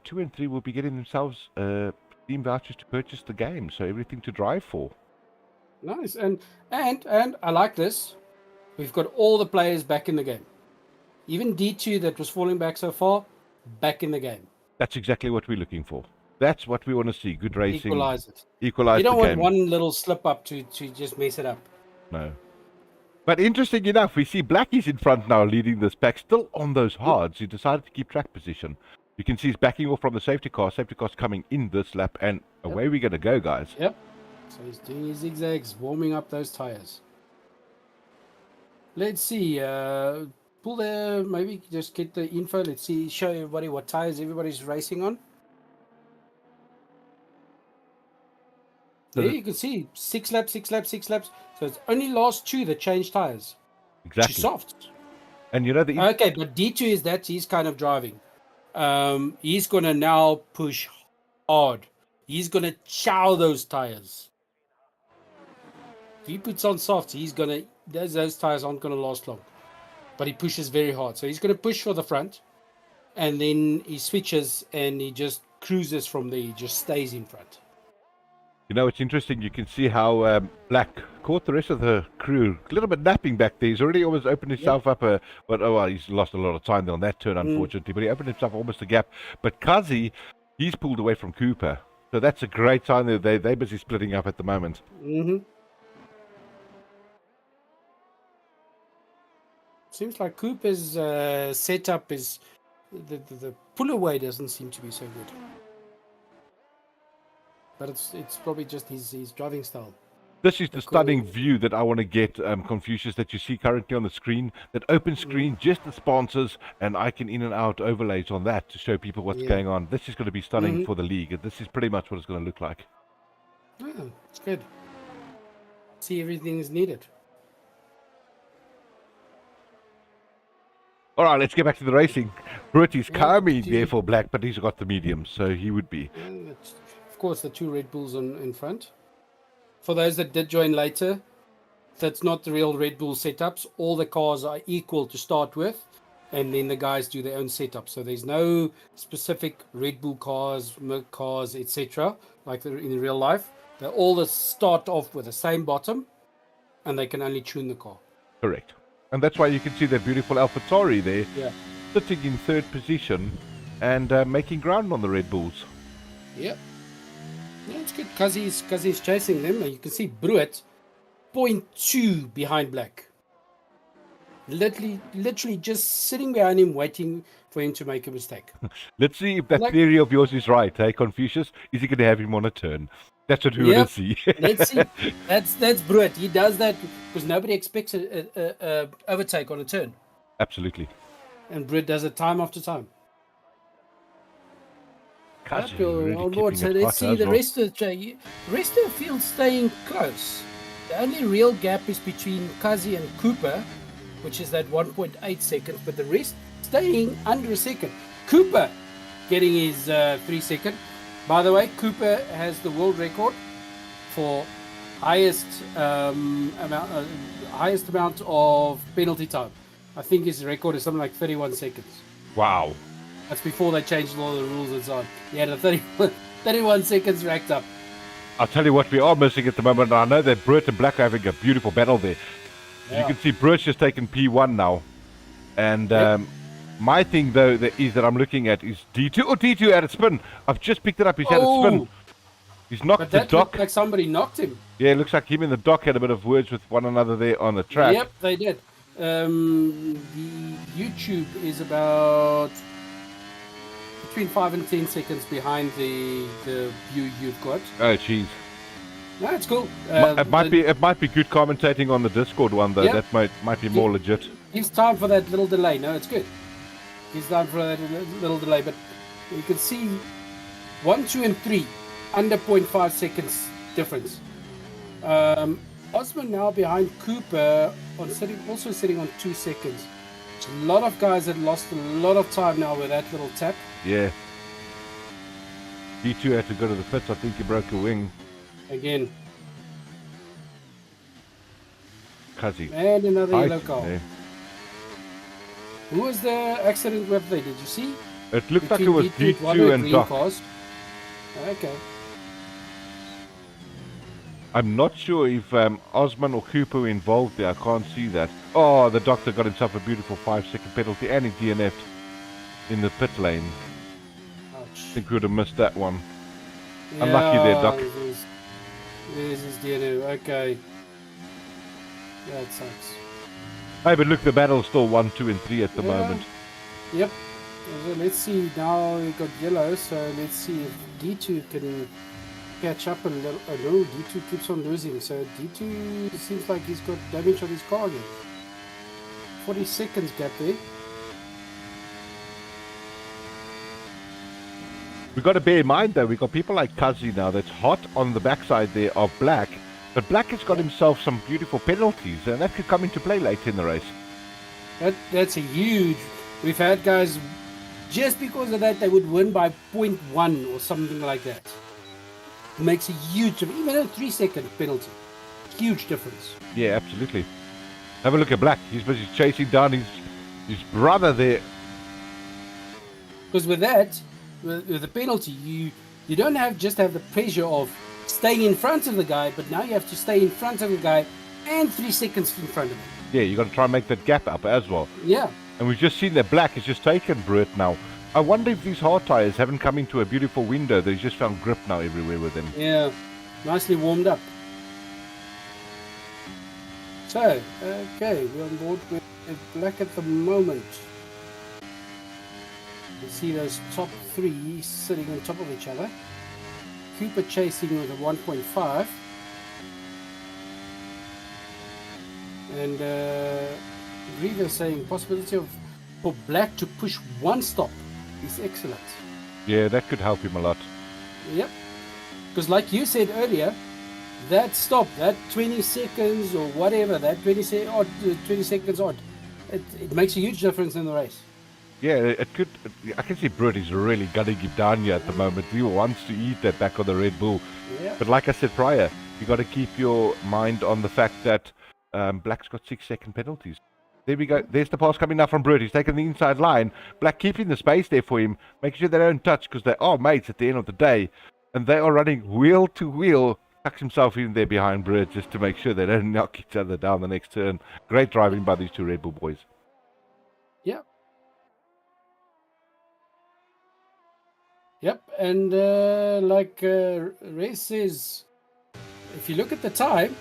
2 and 3 will be getting themselves Steam vouchers to purchase the game. So everything to drive for. Nice. And I like this. We've got all the players back in the game. Even D2 that was falling back so far, back in the game. That's exactly what we're looking for. That's what we want to see. Good racing. Equalize it. Equalize You don't the want game. one little slip up to just mess it up. No. But interesting enough, we see Blackie's in front now leading this pack, still on those hards. He decided to keep track position. You can see he's backing off from the safety car. Safety car's coming in this lap, and away we're going to go, guys. Yep. So he's doing his zigzags, warming up those tires. Let's see. Pull there, maybe just get the info. Let's see, show everybody what tires everybody's racing on. So There you can see 6 laps, 6 laps, 6 laps. So it's only last 2 that changed tires. Exactly. To soft. And you know the Okay, but D2 is that he's kind of driving. He's gonna now push hard. He's gonna chow those tires. If he puts on softs, he's gonna those tires aren't gonna last long. but he pushes very hard. So he's going to push for the front, and then he switches and he just cruises from there. He just stays in front. You know, it's interesting. You can see how Black caught the rest of the crew a little bit napping back there. He's already almost opened himself up well, he's lost a lot of time there on that turn, unfortunately, but he opened himself almost a gap. But Kazi, he's pulled away from Cooper. So that's a great sign that they're busy splitting up at the moment. Seems like Cooper's setup is the pull away doesn't seem to be so good. But it's probably just his driving style. This is the stunning view that I want to get, Confucius, that you see currently on the screen. That open screen, just the sponsors, and I can in and out overlays on that to show people what's going on. This is going to be stunning for the league. This is pretty much what it's going to look like. Oh, it's good. See, everything is needed. All right, let's get back to the racing. Brut is coming there for Black, but he's got the medium, so he would be. Of course, the two Red Bulls in front. For those that did join later, that's not the real Red Bull setups. All the cars are equal to start with, and then the guys do their own setup. So there's no specific Red Bull cars, Merc cars, etc. like in real life. They all start off with the same bottom, and they can only tune the car. Correct. And that's why you can see that beautiful AlphaTauri there, sitting in third position and making ground on the Red Bulls. Yep. Yeah, it's good because he's chasing them. And you can see Bruet 0.2 behind Black. Literally just sitting behind him, waiting for him to make a mistake. Let's see if that theory of yours is right, hey, Confucius? Is he going to have him on a turn? That's what we want to see. Let's see. That's Bruet. He does that because nobody expects a overtake on a turn. Absolutely. And Bruet does it time after time. Really on board. So let's see the rest of the field staying close. The only real gap is between Kazi and Cooper, which is that 1.8 seconds, but the rest staying under a second. Cooper getting his 3 second. By the way, Cooper has the world record for highest amount of penalty time. I think his record is something like 31 seconds. Wow. That's before they changed all the rules and so on. He had a 31 seconds racked up. I'll tell you what we are missing at the moment. I know that Brut and Black are having a beautiful battle there. You can see Brut's just taken P1 now. And my thing, though, that I'm looking at is D2. Oh, D2 had a spin. I've just picked it up. He's had a spin. He's knocked the dock. Looked like somebody knocked him. Yeah, it looks like him and the dock had a bit of words with one another there on the track. Yep, they did. The YouTube is about between 5 and 10 seconds behind the view you've got. Oh, jeez. No, it's cool. It might be good commentating on the Discord one though. That might be more legit. Gives time for that little delay. No, it's good. Gives time for that little delay, but you can see 1, 2, and 3 under 0.5 seconds difference. Osman now behind Cooper also sitting on 2 seconds. A lot of guys have lost a lot of time now with that little tap. Yeah. D2 had to go to the pits. I think he broke a wing. Again. Kazi. And another yellow car. There. Who was the accident with there? Did you see? It looked like it was D2 and Doc. Cars. Okay. I'm not sure if Osman or Cooper were involved there. I can't see that. Oh, the doctor got himself a beautiful 5-second penalty and he DNF'd in the pit lane. Ouch. I think we would have missed that one. Yeah, Unlucky there, Doc. There's his DNF. Okay. That sucks. Hey, but look, the battle's still 1, 2, and 3 at the moment. Yep. So let's see. Now we got yellow, so let's see if D2 can catch up a little. Oh no, D2 keeps on losing. So D2 seems like he's got damage on his car again. 40 seconds gap there. We've got to bear in mind, though, we've got people like Kazi now that's hot on the backside there of Black. But Black has got himself some beautiful penalties, and that could come into play late in the race. That's a huge... We've had guys, just because of that, they would win by 0.1 or something like that. It makes a huge... Even a 3-second penalty. Huge difference. Yeah, absolutely. Have a look at Black. He's busy chasing down his His brother there. Because with that, with the penalty, you don't just have the pressure of staying in front of the guy, but now you have to stay in front of the guy and 3 seconds in front of him. Yeah, you got to try and make that gap up as well. Yeah. And we've just seen that Black has just taken Brett now. I wonder if these hard tires haven't come into a beautiful window. They've just found grip now everywhere with them. Yeah. Nicely warmed up. So, okay, we're on board with Black at the moment. You see those top three sitting on top of each other. Cooper chasing with a 1.5. And Griever saying possibility for Black to push one stop is excellent. Yeah, that could help him a lot. Yep. Because like you said earlier, that stop, that 20 seconds or whatever, that 20 seconds odd, it makes a huge difference in the race. Yeah, it could. I can see Brett is really gunning him down here at the moment. He wants to eat that back on the Red Bull. Yeah. But like I said prior, you got to keep your mind on the fact that Black's got 6-second penalties. There we go. There's the pass coming now from Brett. He's taking the inside line. Black keeping the space there for him, making sure they don't touch because they are mates at the end of the day. And they are running wheel to wheel. Tucks himself in there behind Brett just to make sure they don't knock each other down the next turn. Great driving by these two Red Bull boys. Yeah. Yep, and like Ray says, if you look at the time,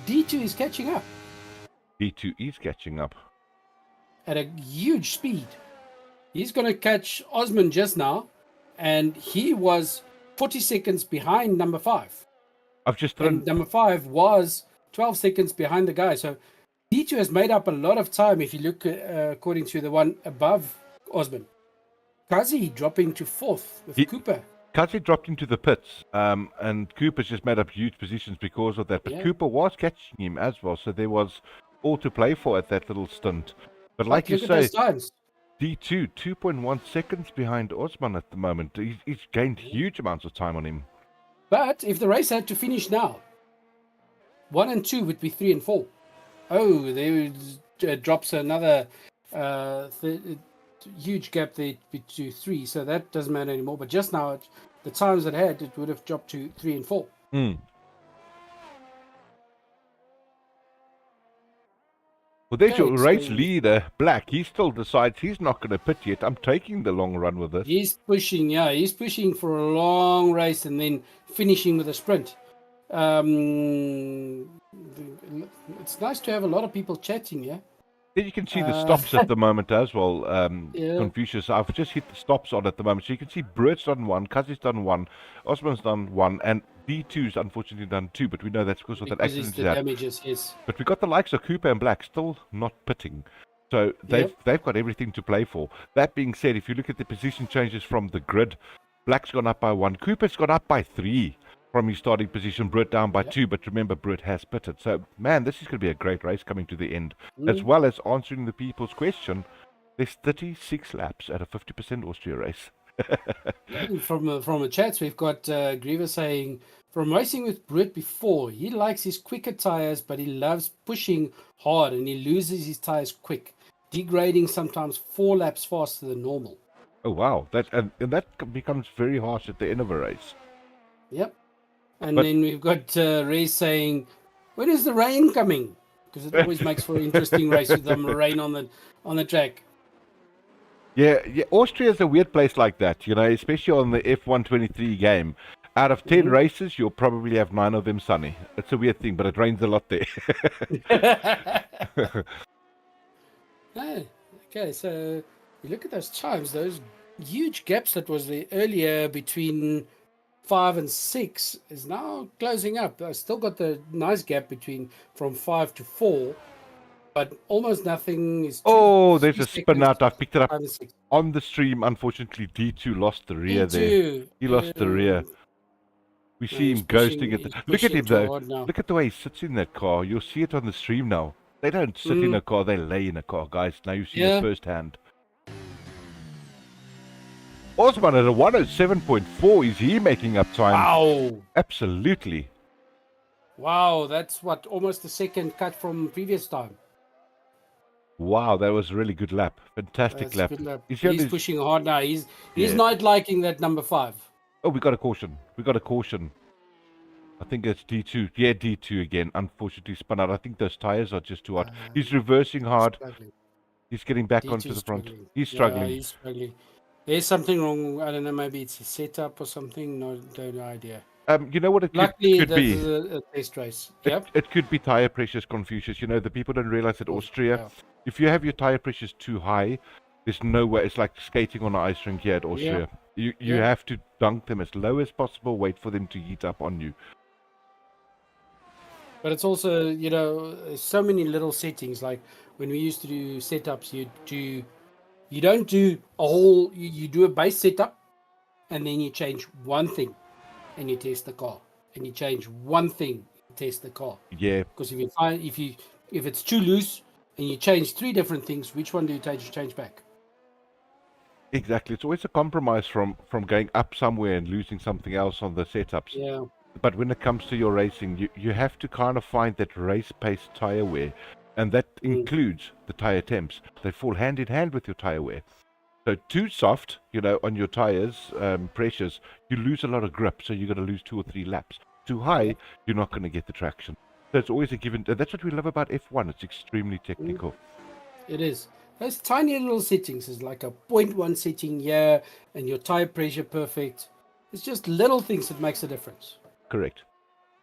D2 is catching up D2 is catching up. at a huge speed. He's going to catch Osman just now, and he was 40 seconds behind number 5. I've just thrown... And number 5 was 12 seconds behind the guy. So D2 has made up a lot of time if you look according to the one above Osman. Kazi dropping to 4th with Cooper. Kazi dropped into the pits, and Cooper's just made up huge positions because of that. But Yeah. Cooper was catching him as well, so there was all to play for at that little stint. But like you look at say, those times. D2, 2.1 seconds behind Osman at the moment. He's gained huge amounts of time on him. But if the race had to finish now, 1 and 2 would be 3 and 4. Oh, there drops another huge gap there to 3, so that doesn't matter anymore. But just now, the times it had, it would have dropped to 3 and 4. Well, there's Okay, your race so- leader, Black. He still decides he's not going to pit yet. I'm taking the long run with this. He's pushing, he's pushing for a long race and then finishing with a sprint. It's nice to have a lot of people chatting, yeah? Then you can see the stops at the moment as well, Yeah. Confucius. I've just hit the stops on at the moment. So you can see Brett's done 1, Kazi's done 1, Osman's done 1, and D2's unfortunately done 2, but we know that's because of that Because it's accident the he had. damages, yes. But we got the likes of Cooper and Black still not pitting. So they've got everything to play for. That being said, if you look at the position changes from the grid, Black's gone up by 1, Cooper's gone up by 3 from his starting position, Brett down by 2, but remember, Brett has pitted. So, man, this is going to be a great race coming to the end. As well as answering the people's question, there's 36 laps at a 50% Austria race. From the chats, we've got Griever saying, from racing with Brett before, he likes his quicker tires, but he loves pushing hard and he loses his tires quick, degrading sometimes 4 laps faster than normal. Oh, wow. And that becomes very harsh at the end of a race. Yep. And then we've got Ray saying, when is the rain coming? Because it always makes for an interesting race with the rain on the track. Yeah, Austria is a weird place like that, especially on the F123 game. Out of 10 races, you'll probably have 9 of them sunny. It's a weird thing, but it rains a lot there. Okay, so you look at those times, those huge gaps that was there earlier between 5 and 6 is now closing up. I still got the nice gap from 5 to 4, but almost nothing is. Oh, there's a spin out. I've picked it up 5 and 6. on the stream. Unfortunately, D2 lost the rear there. He lost the rear. We see him ghosting it. Look at him though. Look at the way he sits in that car. You'll see it on the stream now. They don't sit in a car, they lay in a car, guys. Now you see it firsthand. Osman at a 107.4. Is he making up time? Wow. Absolutely. Wow, that's almost a second cut from previous time. Wow, that was a really good lap. Fantastic That's a lap. good lap. Is he on He's his- pushing hard now. He's Yeah. not liking that number 5. Oh, we got a caution. We got a caution. I think it's D2. Yeah, D2 again. Unfortunately spun out. I think those tires are just too hot. He's reversing hard. Struggling. He's getting back D2 onto the front. struggling. He's Yeah, struggling. he's struggling. There's something wrong. I don't know. Maybe it's a setup or something. No idea. You know what it Luckily, could this be? is a test race. Yep. It could be tire pressures, Confucius. You know, the people don't realize that Austria, Yeah. if you have your tire pressures too high, there's no way. It's like skating on an ice rink here at Austria. You Yeah. have to dunk them as low as possible, wait for them to heat up on you. But it's also, there's so many little settings. Like when we used to do setups, you don't do a whole, you do a base setup and then you change one thing and you test the car. And you change one thing, test the car. Yeah, Because if it's too loose and you change 3 different things, which one do you change back? exactly. It's always a compromise from going up somewhere and losing something else on the setups. Yeah. But when it comes to your racing, you have to kind of find that race pace tire wear, and that includes the tire temps. They fall hand in hand with your tire wear. So too soft, on your tires pressures, you lose a lot of grip. So you're going to lose 2 or 3 laps. Too high, you're not going to get the traction. So it's always a given. And that's what we love about F1. It's extremely technical. It is. Those tiny little settings is like a 0.1 setting here and your tire pressure perfect. It's just little things that makes a difference. Correct.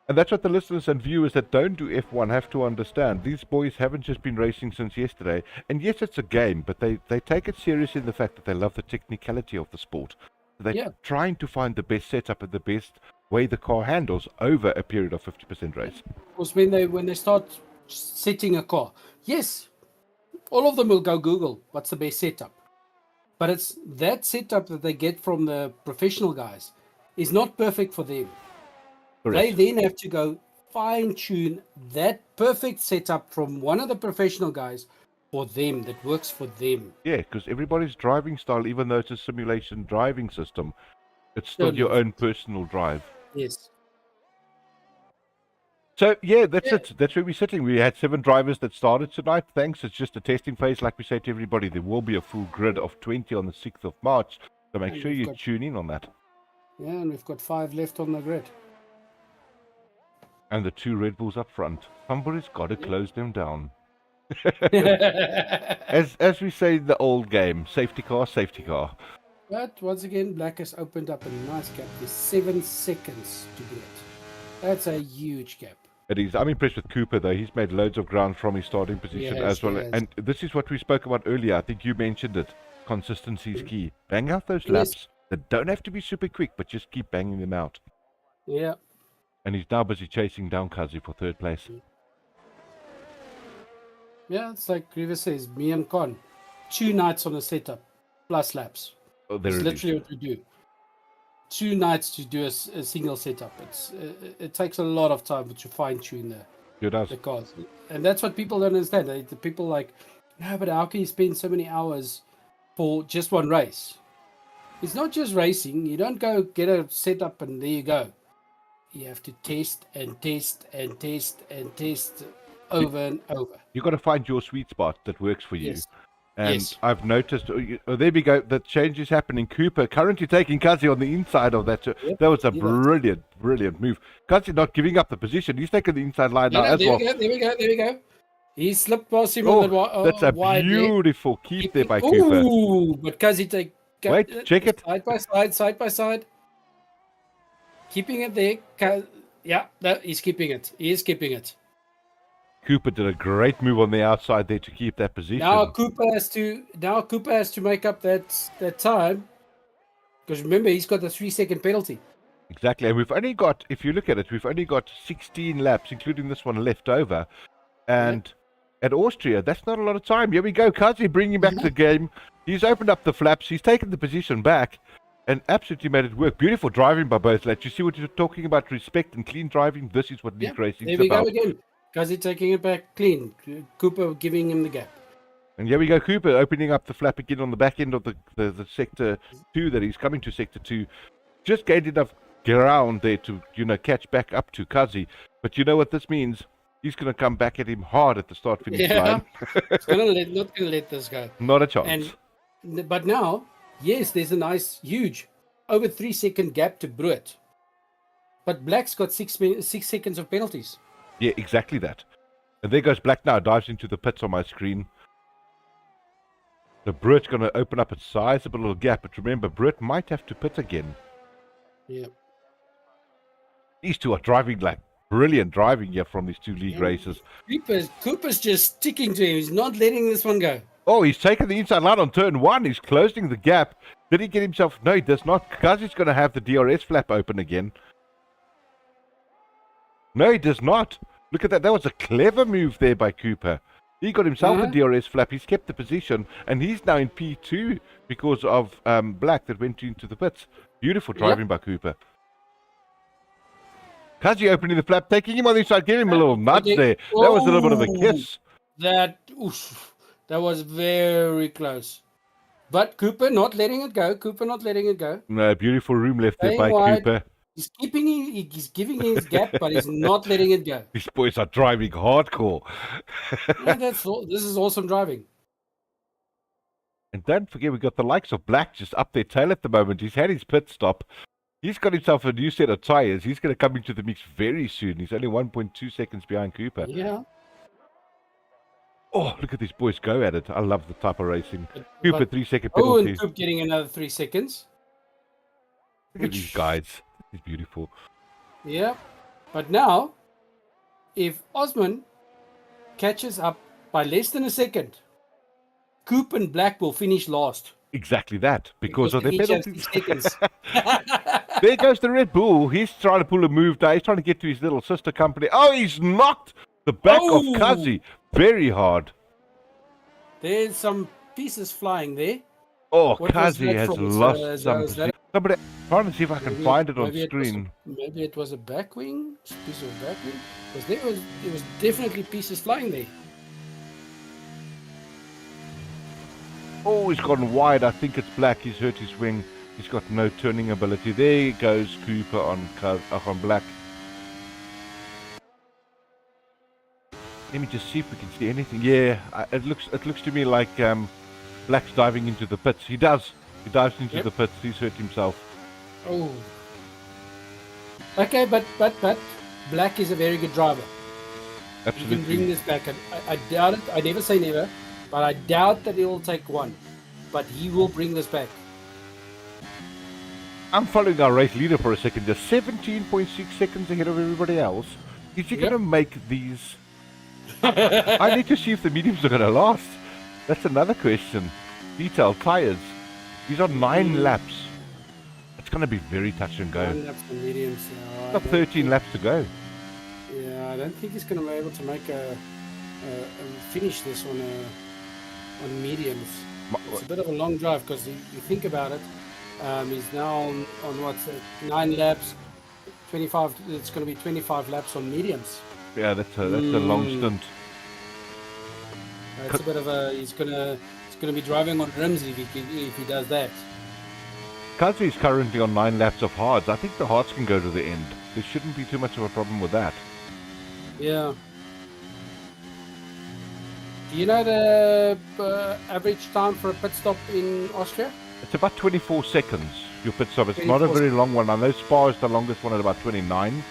And that's what the listeners and viewers that don't do F1 have to understand. These boys haven't just been racing since yesterday. And yes, it's a game, but they take it serious in the fact that they love the technicality of the sport. They're trying to find the best setup and the best way the car handles over a period of 50% race. Because when they start setting a car, yes, all of them will go Google what's the best setup. But it's that setup that they get from the professional guys is not perfect for them. Correct. They then have to go fine-tune that perfect setup from one of the professional guys for them, that works for them. Yeah, because everybody's driving style, even though it's a simulation driving system, it's still your own personal drive. Yes. So, yeah, that's it. That's where we're sitting. We had 7 drivers that started tonight. Thanks. It's just a testing phase. Like we say to everybody, there will be a full grid of 20 on the 6th of March. So make sure you tune in on that. Yeah, and we've got 5 left on the grid. And the 2 Red Bulls up front. Somebody's got to close them down. As we say in the old game, safety car, safety car. But once again, Black has opened up a nice gap. There's 7 seconds to get. That's a huge gap. It is. I'm impressed with Cooper, though. He's made loads of ground from his starting position as well. And this is what we spoke about earlier. I think you mentioned it. Consistency is key. Bang out those laps that don't have to be super quick, but just keep banging them out. Yeah. And he's now busy chasing down Kazi for 3rd place. Yeah, it's like Grievous says, me and Con, 2 nights on a setup, plus laps. Oh, there It's it literally is. what we do. 2 nights to do a single setup. It takes a lot of time to fine tune It does. the cars, and that's what people don't understand. The people like, no, but how can you spend so many hours for just one race? It's not just racing. You don't go get a setup and there you go. You have to test and test and test and test over and over. You've got to find your sweet spot that works for you. Yes. And Yes. I've noticed, there we go, the change is happening. Cooper currently taking Kazi on the inside of that. Yep, That was a he was. brilliant move. Kazi not giving up the position. He's taking the inside line now as there well. we go. There we go. He slipped past him Oh, on the that's a wide there. beautiful keep there by Cooper. Ooh, but Kazi Wait, check it. Side by side. Keeping it there. Yeah, no, he's keeping it. He is keeping it. Cooper did a great move on the outside there to keep that position. Now Cooper has to make up that time. Because remember, he's got the 3-second penalty. Exactly. And we've only got, if you look at it, we've only got 16 laps, including this one left over. And at Austria, that's not a lot of time. Here we go. Kazi bringing back the game. He's opened up the flaps. He's taken the position back and absolutely made it work. Beautiful driving by both lads. You see what you're talking about, respect and clean driving? This is what league racing is There we about. go again. Kazi taking it back clean. Cooper giving him the gap. And here we go, Cooper opening up the flap again on the back end of the sector 2 that he's coming to sector 2. Just gained enough ground there to, catch back up to Kazi. But you know what this means? He's going to come back at him hard at the start-finish Yeah. line. Not gonna let this go. Not a chance. But now, yes, there's a nice, huge, over 3 second gap to Bruit. But Black's got 6 seconds of penalties. Yeah, exactly that. And there goes Black now, dives into the pits on my screen. The Brut's going to open up a sizable little gap, but remember, Brut might have to pit again. Yeah. These two are driving like brilliant driving here from these two league races. Cooper's just sticking to him. He's not letting this one go. Oh, he's taken the inside line on turn 1. He's closing the gap. Did he get himself? No, he does not. Kazi's going to have the DRS flap open again. No, he does not. Look at that. That was a clever move there by Cooper. He got himself a DRS flap. He's kept the position, and he's now in P2 because of Black that went into the pits. Beautiful driving by Cooper. Kazi opening the flap, taking him on the inside, giving him a little nudge there. That was a little bit of a kiss. That was very close. But Cooper not letting it go. No, beautiful room left there by Cooper. He's giving him his gap, but he's not letting it go. These boys are driving hardcore. Yeah, this is awesome driving. And don't forget, we've got the likes of Black just up their tail at the moment. He's had his pit stop. He's got himself a new set of tyres. He's going to come into the mix very soon. He's only 1.2 seconds behind Cooper. Yeah. Oh, look at these boys go at it. I love the type of racing. Cooper, 3-second penalty. Oh, and Coop getting another 3 seconds. Look at these guys. It's beautiful. Yeah. But now, if Osman catches up by less than a second, Coop and Black will finish last. Exactly that, because of their each has penalties. 6 seconds. There goes the Red Bull. He's trying to pull a move there. He's trying to get to his little sister company. Oh, he's knocked the back of Kazi very hard. There's some pieces flying there. Oh, What was Kazi that has from? lost some. Was that- Somebody, trying to see if I can find it on maybe screen. Maybe it was a back wing, piece of back wing. Because there was definitely pieces flying there. Oh, he's gone wide. I think it's Black. He's hurt his wing. He's got no turning ability. There goes Cooper on Black. Let me just see if we can see anything. Yeah, it looks to me like Black's diving into the pits. He does. He dives into the pits. He's hurt himself. Oh. Okay, but Black is a very good driver. Absolutely. He can bring this back. I doubt it. I never say never, but I doubt that he will take one. But he will bring this back. I'm following our race leader for a second. Just 17.6 seconds ahead of everybody else. Is he going to make these? I need to see if the mediums are going to last. That's another question. Detail tyres. These are 9 laps. It's going to be very touch and go. 9 laps for mediums. Got 13 laps to go. Yeah, I don't think he's going to be able to make a finish this on mediums. It's a bit of a long drive because you think about it. He's now on what's it, 9 laps, 25. It's going to be 25 laps on mediums. Yeah, that's a long stint. It's a bit of a. He's going to be driving on rims if he does that. Kazi is currently on 9 laps of hards. I think the hards can go to the end. There shouldn't be too much of a problem with that. Yeah. Do you know the average time for a pit stop in Austria? It's about 24 seconds, your pit stop. It's not a very long one. I know Spa is the longest one at about 29.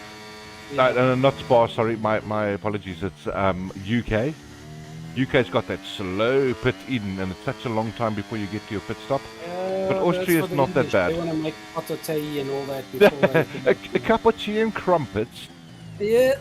Yeah. Not Spa, sorry, my apologies. It's UK. UK's got that slow pit in, and it's such a long time before you get to your pit stop. But Austria is not that bad. They want to make hot tea and all that before a cup of tea and crumpets. Yeah.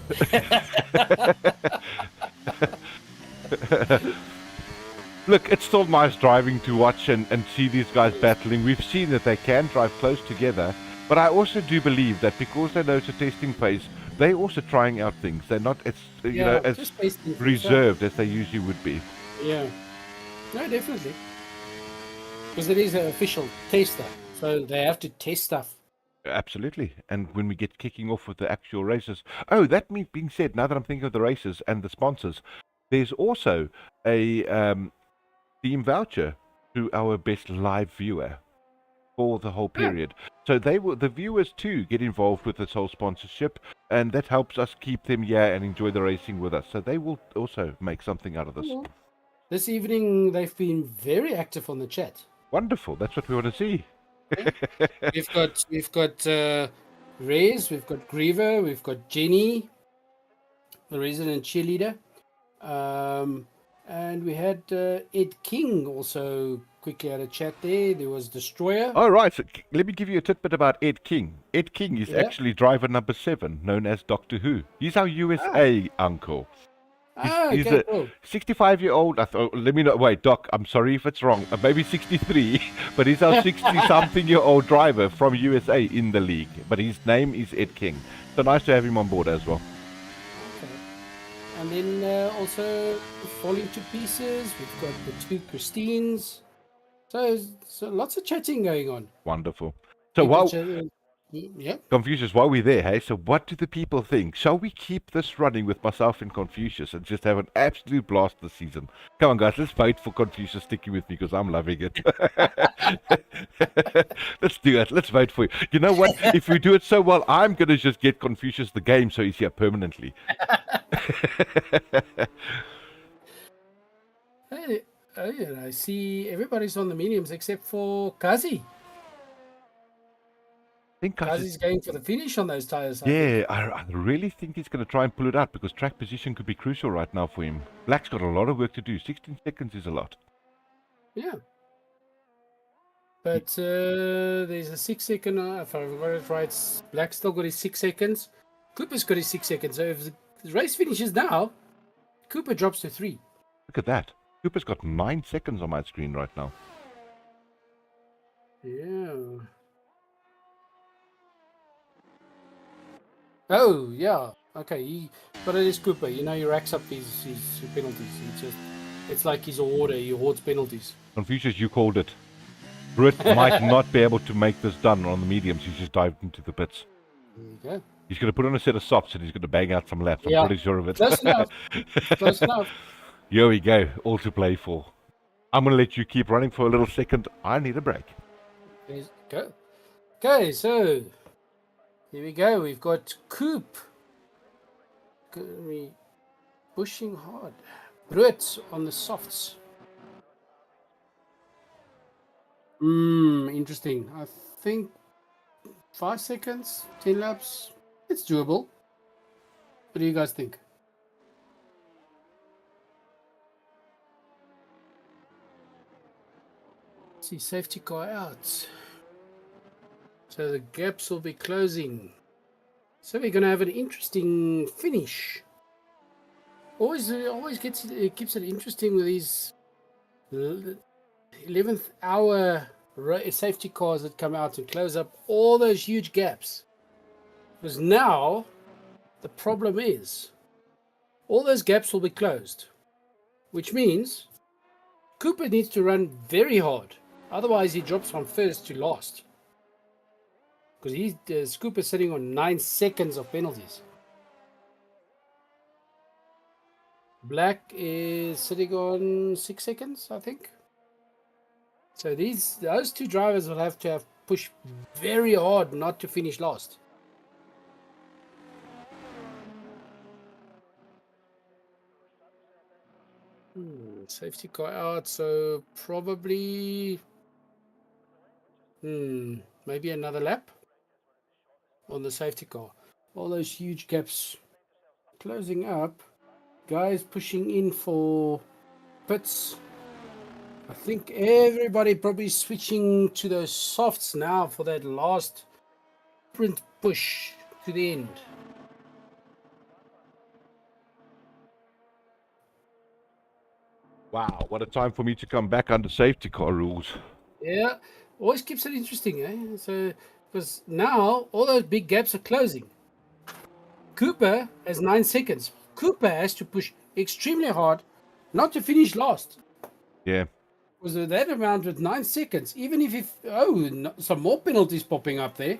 Look, it's still nice driving to watch and see these guys battling. We've seen that they can drive close together, but I also do believe that because they know it's a testing phase, they're also trying out things. They're not as as reserved as they usually would be. Yeah, no, definitely, because it is an official tester, so they have to test stuff. Absolutely. And when we get kicking off with the actual races, that being said, now that I'm thinking of the races and the sponsors, there's also a Steam voucher to our best live viewer. for the whole period. So the viewers too get involved with this whole sponsorship, and that helps us keep them here and enjoy the racing with us. So they will also make something out of this. This evening, they've been very active on the chat. Wonderful. That's what we want to see. We've got Rez, we've got Griever, we've got Jenny, the resident cheerleader, and we had Ed King also quickly had a chat there. There was Destroyer. All right. So let me give you a tidbit about Ed King. Ed King is actually driver number 7, known as Doctor Who. He's our USA uncle. He's okay, a cool. 65-year-old. Let me know. Wait, Doc, I'm sorry if it's wrong. Maybe 63, but he's our 60-something-year-old driver from USA in the league. But his name is Ed King. So nice to have him on board as well. Okay. And then also Falling to Pieces. We've got the 2 Christines. So lots of chatting going on. Wonderful. So while yeah. Confucius, while we're there, hey, so what do the people think? Shall we keep this running with myself and Confucius and just have an absolute blast this season? Come on, guys, let's vote for Confucius sticking with me because I'm loving it. Let's do it. Let's vote for you. You know what? If we do it so well, I'm going to just get Confucius the game so he's here permanently. Hey, oh yeah, I see everybody's on the mediums except for Kazi. I think Kazi's going for the finish on those tires. I think. yeah, I really think he's going to try and pull it out because track position could be crucial right now for him. Black's got a lot of work to do. 16 seconds is a lot. Yeah. But there's a 6 second, if I remember it right, Black's still got his 6 seconds. Cooper's got his 6 seconds. So if the race finishes now, Cooper drops to 3. Look at that. Cooper's got 9 seconds on my screen right now. Yeah. Oh, yeah. Okay, but it is Cooper. You know, he racks up his penalties. It's like he's a hoarder. He hoards penalties. Confucius, you called it. Britt might not be able to make this done on the mediums. He's just dived into the pits. There you go. He's going to put on a set of socks and he's going to bang out some laps. I'm pretty sure of it. Close enough. Close enough. Here we go. All to play for. I'm going to let you keep running for a little second. I need a break. There you go. Okay, so here we go. We've got Coop. We pushing hard. Brut on the softs. Interesting. I think 5 seconds, 10 laps. It's doable. What do you guys think? See, safety car out. So the gaps will be closing. So we're going to have an interesting finish. Always keeps it interesting with these 11th hour safety cars that come out and close up all those huge gaps. Because now the problem is all those gaps will be closed, which means Cooper needs to run very hard. Otherwise, he drops from first to last. Because Cooper's sitting on 9 seconds of penalties. Black is sitting on 6 seconds, I think. So those two drivers will have to push very hard not to finish last. Safety car out, so probably maybe another lap on the safety car. All those huge gaps closing up. Guys pushing in for pits. I think everybody probably switching to those softs now for that last sprint push to the end. Wow, what a time for me to come back under safety car rules. Yeah, always keeps it interesting, eh? So, because now all those big gaps are closing. Cooper has 9 seconds. Cooper has to push extremely hard not to finish last. Yeah. Was that amount with 9 seconds? Even if some more penalties popping up there.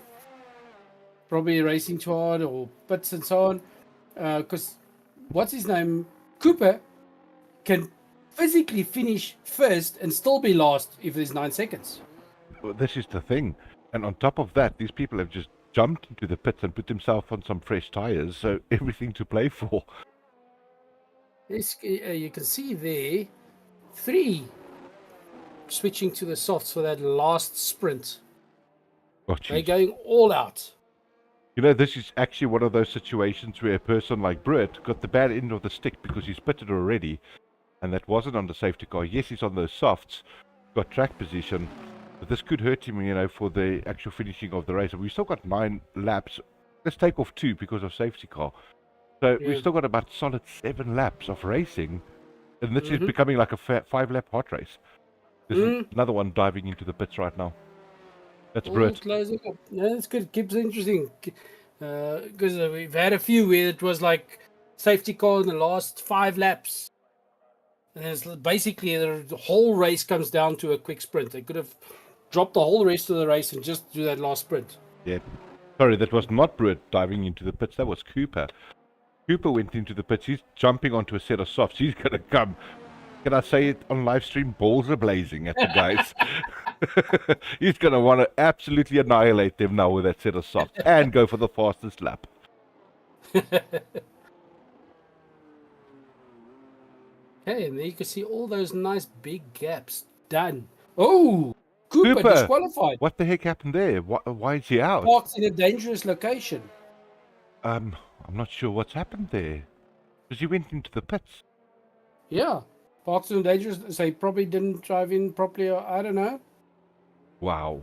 Probably racing too hard or pits and so on. Because what's his name? Cooper can physically finish first and still be last if there's 9 seconds. this is the thing. And on top of that, these people have just jumped into the pits and put themselves on some fresh tires, so everything to play for. You can see there 3 switching to the softs for that last sprint. Oh, They're jeez. going all out. You know, this is actually one of those situations where a person like Britt got the bad end of the stick because he's pitted already, and that wasn't on the safety car. Yes, he's on those softs, got track position, but this could hurt him, you know, for the actual finishing of the race. And we've still got 9 laps. Let's take off 2 because of safety car. So Yeah. we've still got about solid 7 laps of racing, and this is Mhm. becoming like a 5-lap hot race. There's another one diving into the pits right now. That's All Britt. closing up. No, that's good. Keeps it interesting. Because we've had a few where it was like safety car in the last 5 laps. And it's basically the whole race comes down to a quick sprint. They could have dropped the whole rest of the race and just do that last sprint. Yeah. Sorry, that was not Britt diving into the pits. That was Cooper. Cooper went into the pits. He's jumping onto a set of softs. He's going to come. Can I say it on live stream? Balls are blazing at the guys. He's going to want to absolutely annihilate them now with that set of softs and go for the fastest lap. Okay, and there you can see all those nice big gaps. Done. Oh, Cooper Cooper! disqualified. What the heck happened there? Why is he out? Parked in a dangerous location. I'm not sure what's happened there. Because he went into the pits. Yeah, parked in a dangerous. So he probably didn't drive in properly. Or I don't know. Wow.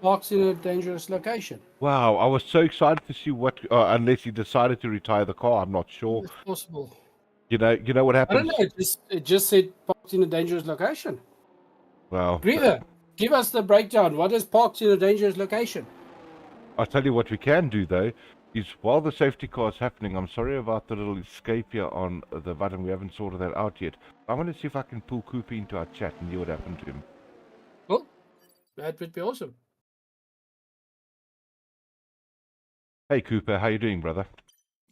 Parks in a dangerous location. Wow, I was so excited to see what... unless he decided to retire the car, I'm not sure. It's possible. You know what I happens? don't know. It just said parked in a dangerous location. Well, Griever, give us the breakdown. What is parked in a dangerous location? I'll tell you what we can do, though, is while the safety car is happening, I'm sorry about the little escape here on the button. We haven't sorted that out yet. I'm going to see if I can pull Cooper into our chat and see what happened to him. Well, that would be awesome. Hey, Cooper, how you doing, brother?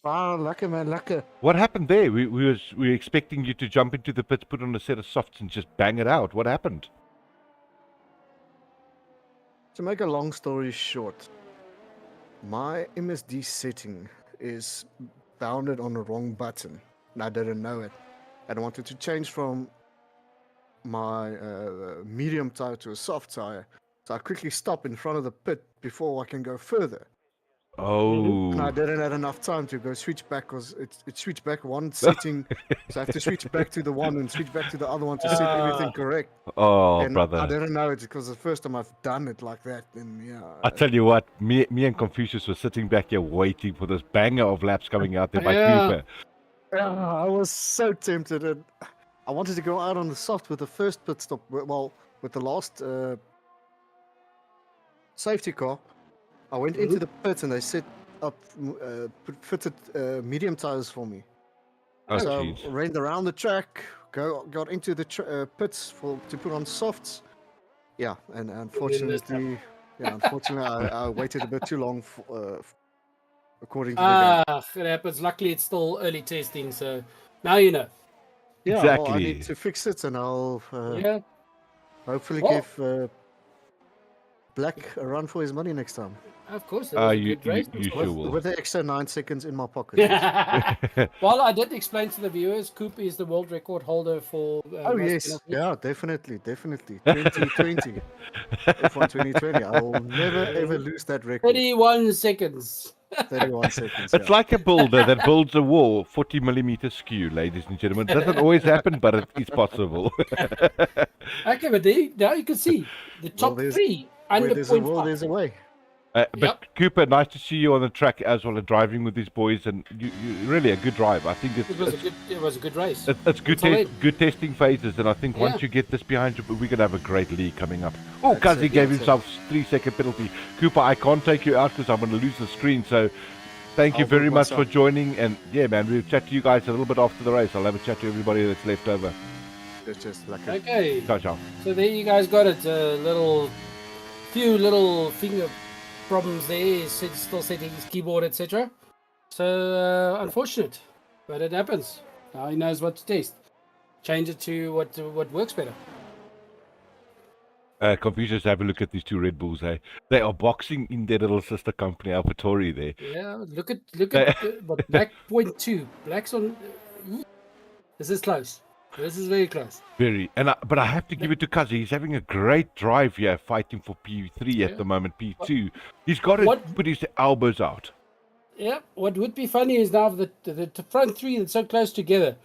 Wow, lekker man, lekker. What happened there? We were expecting you to jump into the pits, put on a set of softs, and just bang it out. What happened? To make a long story short, my MSD setting is bounded on the wrong button, and I didn't know it. And I wanted to change from my medium tire to a soft tire, so I quickly stop in front of the pit before I can go further. Oh. And I didn't have enough time to go switch back because it switched back one setting, so I have to switch back to the one and switch back to the other one to set everything correct. Oh, And brother. I didn't know it because the first time I've done it like that, and yeah. I tell you what, me and Confucius were sitting back here waiting for this banger of laps coming out there by Yeah. Cooper. I was so tempted, and I wanted to go out on the soft with the first pit stop. Well, with the last safety car, I went into the pit and they set up fitted medium tires for me. Oh, So I jeez. ran around the track, got into the pits to put on softs. Yeah, and unfortunately, I waited a bit too long according to the game. It happens. Luckily, it's still early testing, so now you know. Yeah, well, I Exactly. need to fix it, and I'll Yeah. hopefully Well- give Black a run for his money next time. Of course, it was a You good race. sure will. With the extra 9 seconds in my pocket. Well, I did explain to the viewers, Cooper is the world record holder for. Oh most yes, penalties. yeah, definitely. 2020, F1 2020. I will never ever lose that record. 31 seconds. 31 seconds. It's yeah. like a builder that builds a wall 40mm skew, ladies and gentlemen. It doesn't always happen, but it is possible. Okay, but now you can see the top there's- 3 Where under there's a will, 0.5. there's a way. But Yep. Cooper, nice to see you on the track as well, driving with these boys, and you really a good drive. I think It was a good race. it's good, It's all in. good testing phases, and I think once Yeah. you get this behind you, we're gonna have a great league coming up. Oh, That's Kazi it, gave that's it. himself 3-second penalty. Cooper, I can't take you out because I'm gonna lose the screen. So, thank you I'll do very it much for myself. joining, and yeah, man, we'll chat to you guys a little bit after the race. I'll have a chat to everybody that's left over. It's just like Okay, Ciao, ciao. so there you guys got it. Few little finger problems there. He's still setting his keyboard, etc. So unfortunate, but it happens. Now he knows what to test. Change it to what works better. Confucius, have a look at these two Red Bulls, eh? They are boxing in their little sister company, AlphaTauri there. Yeah, look at They- but Black 0.2. Black's on. This is close. This is very close. Very. But I have to give it to Kazi. He's having a great drive here, fighting for P3 at the moment, P2. He's got to What- put his elbows out. Yeah, what would be funny is now the front three that's so close together.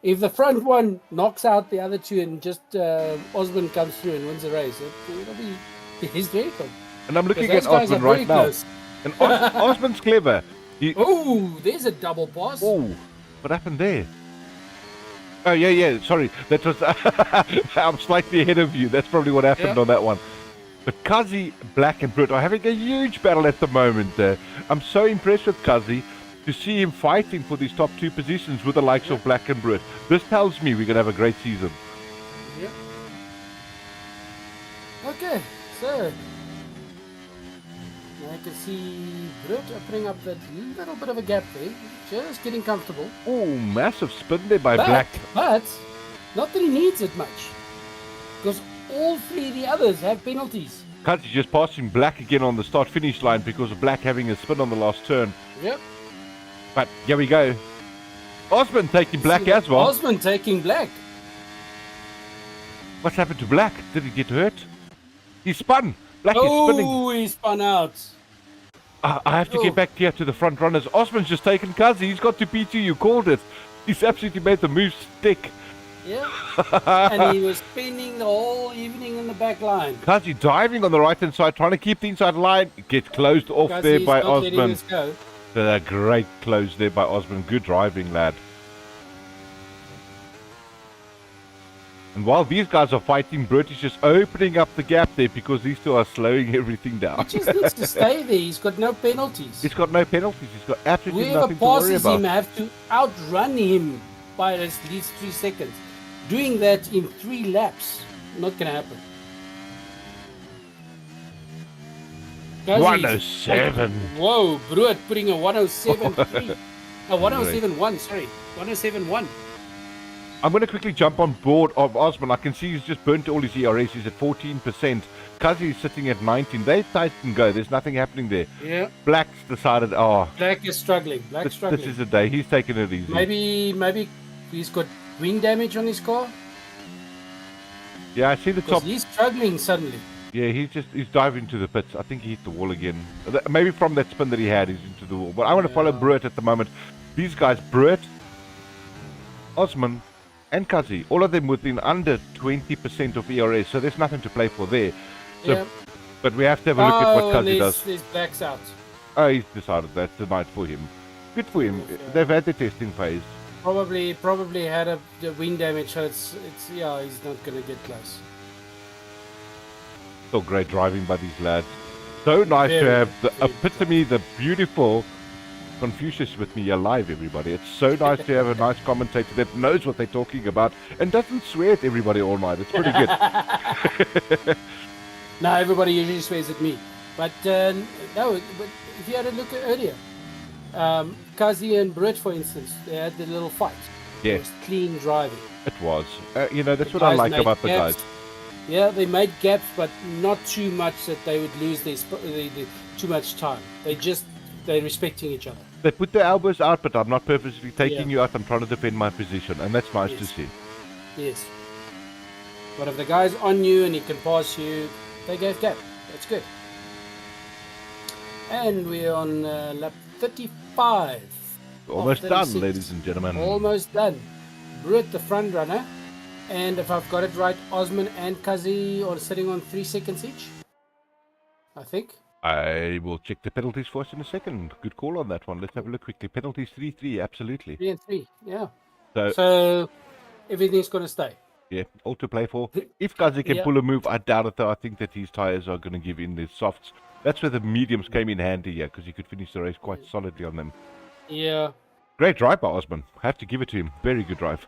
If the front one knocks out the other two and just Osmond comes through and wins the race, it'll be his vehicle. And I'm looking Because at those guys Osman are right very now. close. And Osman's clever. Oh, there's a double pass. Oh, what happened there? Oh, yeah, sorry. That was... I'm slightly ahead of you. That's probably what happened on that one. But Kazi, Black and Brut are having a huge battle at the moment. I'm so impressed with Kazi to see him fighting for these top two positions with the likes of Black and Brut. This tells me we're going to have a great season. Yeah. Okay, so now I can see Brut opening up that little bit of a gap there, just getting comfortable. Oh, massive spin there by But, Black. but not that he needs it much, because all three of the others have penalties. Kazi just passing Black again on the start-finish line because of Black having a spin on the last turn. Yep. But here we go. Osman taking Black as well. Osmond taking Black. What's happened to Black? Did he get hurt? He spun. Black is spinning. Oh, he spun out. I have to get back here to the front runners. Osman's just taken Kazi. He's got to P2. You called it. He's absolutely made the move stick. Yeah. And he was spinning the whole evening in the back line. Kazi diving on the right-hand side, trying to keep the inside line. Gets closed off there He's by not letting Osman. us go. A great close there by Osman. Good driving, lad. And while these guys are fighting, Brut is just opening up the gap there because these two are slowing everything down. He just needs to stay there. He's got no penalties. He's got no penalties. He's got absolutely Whoever nothing to worry passes about. him have to outrun him by at least 3 seconds. Doing that in 3 laps, not going to happen. Guys, 107. Whoa, Brut putting a 107.3. A 107.1, sorry. 107.1. I'm going to quickly jump on board of Osman. I can see he's just burnt all his ERS. He's at 14%. Kazi is sitting at 19. They tight and go. There's nothing happening there. Yeah. Black's decided, Black is struggling. Black's struggling. this is a day. He's taking it easy. Maybe he's got wing damage on his car. Yeah, I see the Because top. he's struggling suddenly. Yeah, he's diving to the pits. I think he hit the wall again. Maybe from that spin that he had, he's into the wall. But I want to follow Brut at the moment. These guys, Brut, Osman, and Kazi, all of them within under 20% of ERS, so there's nothing to play for there. So, Yeah. But we have to have a look at what Kazi does. There's Black's out. Oh, he's decided that's the night for him. Good for him. They've had the testing phase. Probably had the wing damage, so it's he's not gonna get close. Still great driving by these lads. So nice to have the epitome, the beautiful Confucius with me here live, everybody. It's so nice to have a nice commentator that knows what they're talking about and doesn't swear at everybody all night. It's pretty good. No, everybody usually swears at me. But no, but if you had a look at earlier, Kazi and Brut, for instance, they had the little fight. Yeah. It was clean driving. It was. That's The what I guys like made about the gaps. guys. Yeah, they made gaps, but not too much that they would lose too much time. They're respecting each other. They put their elbows out, but I'm not purposely taking you out. I'm trying to defend my position, and that's nice to see. Yes. But if the guy's on you and he can pass you, they gave gap. That's good. And we're on lap 35. Almost of done, 36. ladies and gentlemen. Almost done. Brut, the front runner. And if I've got it right, Osman and Kazi are sitting on 3 seconds each. I think. I will check the penalties for us in a second. Good call on that one. Let's have a look quickly. Penalties 3-3, absolutely. 3 and 3, yeah. So, So everything's going to stay. yeah, all to play for. If Kazi can Yeah. pull a move, I doubt it though. I think that his tyres are going to give in the softs. That's where the mediums came in handy here, because he could finish the race quite solidly on them. Yeah, Great drive by Osman. I have to give it to him. Very good drive.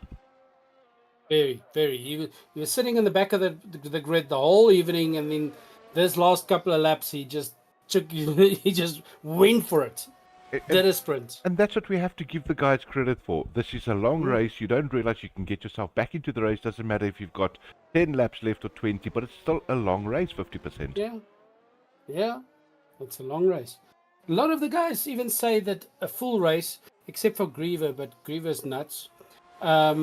very, very. He was sitting in the back of the grid the whole evening, and then this last couple of laps, he just went for it. did a sprint. And that's what we have to give the guys credit for. This is a long race. You don't realize you can get yourself back into the race. Doesn't matter if you've got 10 laps left or 20, but it's still a long race, 50%. Yeah, it's a long race. A lot of the guys even say that a full race, except for Griever, but Griever's nuts. A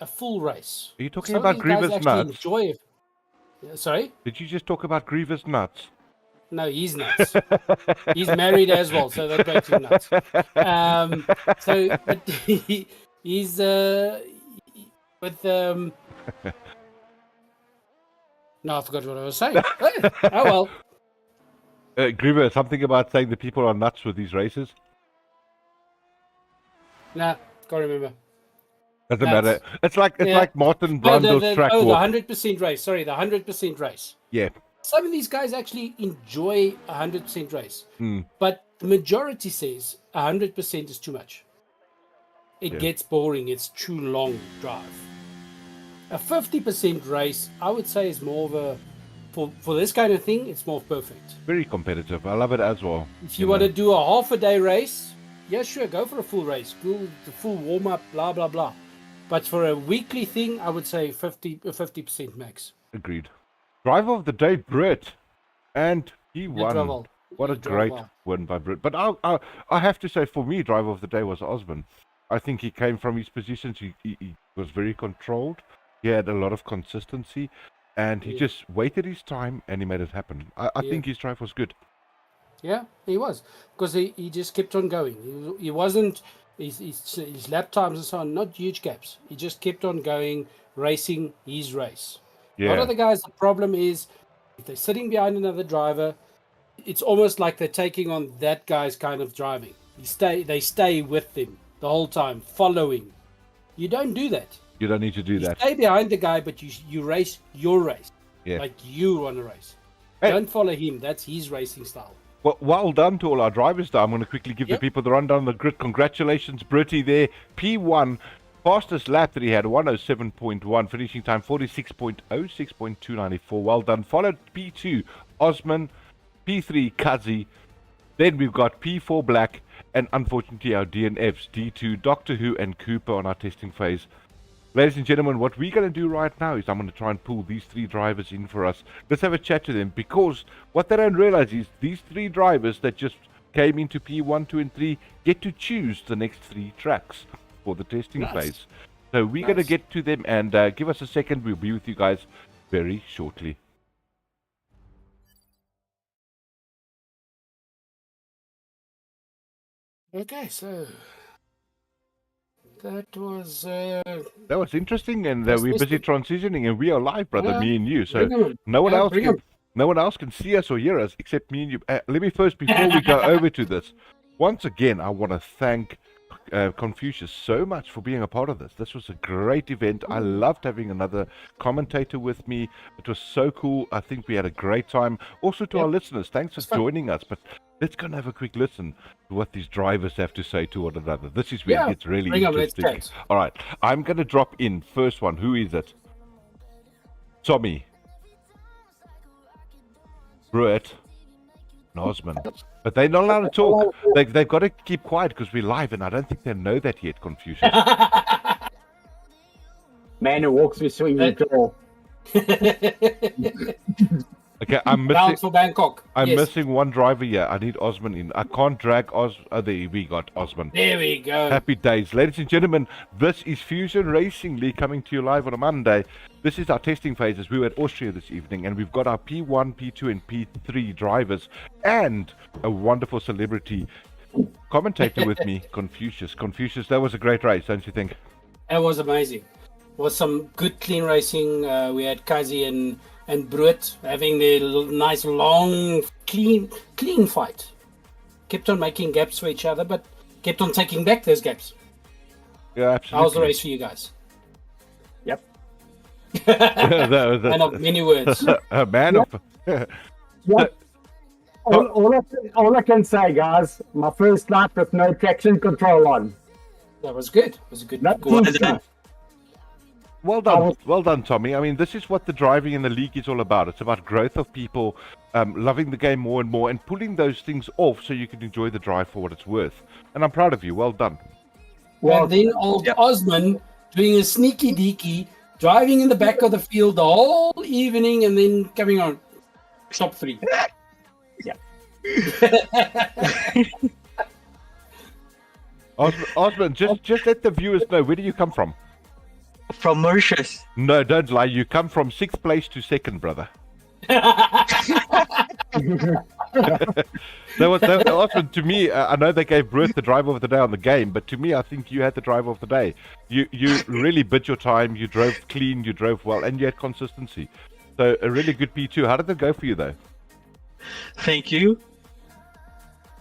full race. Are you talking Some of about these guys Griever's actually nuts? enjoy it. Sorry? Did you just talk about Griever's nuts? No, he's nuts. He's married as well, so that makes him nuts. But he's with No, I forgot what I was saying. Oh well. Griever, something about saying the people are nuts with these races? Nah, can't remember. Doesn't Nuts. matter. It's like Martin Oh, Brundle's track the walk. 100% race. Sorry, the 100% race. Yeah. Some of these guys actually enjoy a 100% race, Hmm. but the majority says 100% is too much. It gets boring. It's too long drive. A 50% race, I would say, is more of a for this kind of thing. It's more perfect. Very competitive. I love it as well. If you want to do a half a day race, yeah, sure, go for a full race, do the full warm up, blah blah blah. But for a weekly thing, I would say 50% max. Agreed. Driver of the day, Britt, and he won. drove well. What a He drove great well. win by Britt. But I have to say, for me, driver of the day was Osman. I think he came from his positions. He was very controlled. He had a lot of consistency, and he just waited his time and he made it happen. I think his drive was good. Yeah, he was, because he just kept on going. He wasn't his lap times and so on, not huge gaps. He just kept on going, racing his race. A lot Yeah. of the guys, the problem is if they're sitting behind another driver, it's almost like they're taking on that guy's kind of driving. They stay with them the whole time, following. You don't do that. You don't need to do You that. stay behind the guy, but you race your race. Yeah. Like you run a race. Hey. Don't follow him. That's his racing style. Well done to all our drivers there. I'm going to quickly give the Yep. people the rundown on the grid. Congratulations, Britty there. P1, fastest lap that he had, 107.1. Finishing time, 46.06.294. Well done. Followed P2, Osman. P3, Kazi. Then we've got P4, Black. And unfortunately, our DNFs, D2, Doctor Who, and Cooper on our testing phase. Ladies and gentlemen, what we're going to do right now is I'm going to try and pull these three drivers in for us. Let's have a chat to them, because what they don't realize is these three drivers that just came into P1, 2, and 3 get to choose the next three tracks for the testing Nice. phase. So we're going to Nice. get to them, and give us a second. We'll be with you guys very shortly. Okay, so that was That was interesting, and That's we're busy interesting. transitioning, and we are live, brother, Yeah, me and you. So bring 'em. no one Yeah, else bring can. 'em. No one else can see us or hear us except me and you. Let me first, before we go over to this, once again, I want to thank Confucius so much for being a part of this. This was a great event. I loved having another commentator with me. It was so cool. I think we had a great time. Also to our listeners, thanks for fun. joining us. But let's go and have a quick listen to what these drivers have to say to one another. This is where it gets really bring 'em, let's interesting. chat. All right, I'm going to drop in first one. Who is it? Tommy. Britt. and Osman. But they're not allowed to talk. They've got to keep quiet because we're live, and I don't think they know that yet, Confucius. Man who walks with swinging jaw. Okay, I'm Bound missing. for Bangkok. I'm Yes. missing one driver here. I need Osman in. I can't drag Os. Oh, there we got Osman. There we go. Happy days. Ladies and gentlemen, this is Fusion Racing League coming to you live on a Monday. This is our testing phases. We were at Austria this evening, and we've got our P1, P2, and P3 drivers, and a wonderful celebrity commentator with me, Confucius. Confucius, that was a great race, don't you think? That was amazing. It was some good clean racing. We had Kazi and Brut having their nice long clean fight. Kept on making gaps for each other, but kept on taking back those gaps. Yeah, How was the absolutely. race for you guys? Yep. That was Man of many words. a man of. What? All I can say, guys, my first lap with no traction control on. That was good. It was a good That good was race. Well done, Tommy. I mean, this is what the driving in the league is all about. It's about growth of people loving the game more and more and pulling those things off so you can enjoy the drive for what it's worth. And I'm proud of you. Well done. Well, And then old Osman doing a sneaky deaky, driving in the back of the field the whole evening and then coming on top 3. Osman, just let the viewers know, where do you come from? From Mauritius. No, don't lie. You come from 6th place to 2nd, brother. Osman, to me, I know they gave Bruce the driver of the day on the game, but to me, I think you had the driver of the day. You really bid your time. You drove clean. You drove well, and you had consistency. So a really good P2. How did it go for you, though? Thank you.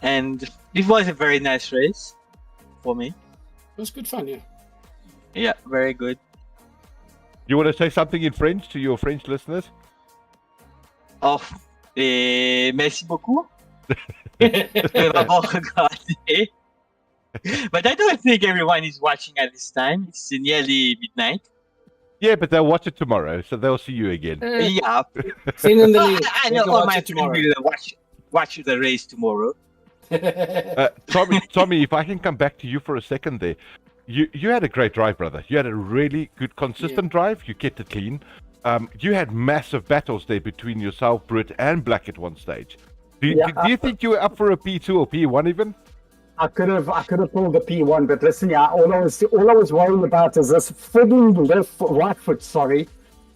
And it was a very nice race for me. It was good fun, yeah. Yeah, very good. You want to say something in French to your French listeners? Oh, merci beaucoup. D'avoir regardé. But I don't think everyone is watching at this time. It's nearly midnight. Yeah, but they'll watch it tomorrow, so they'll see you again. Yeah. Send in the link. I They know can all watch my it friends will watch the race tomorrow. Tommy, if I can come back to you for a second there. You had a great drive, brother. You had a really good, consistent drive. You kept it clean. You had massive battles there between yourself, Britt, and Black at one stage. Do you think you were up for a P2 or P1 even? I could have pulled the P1, but listen, yeah, all I was worrying about is this frigging right foot. Sorry,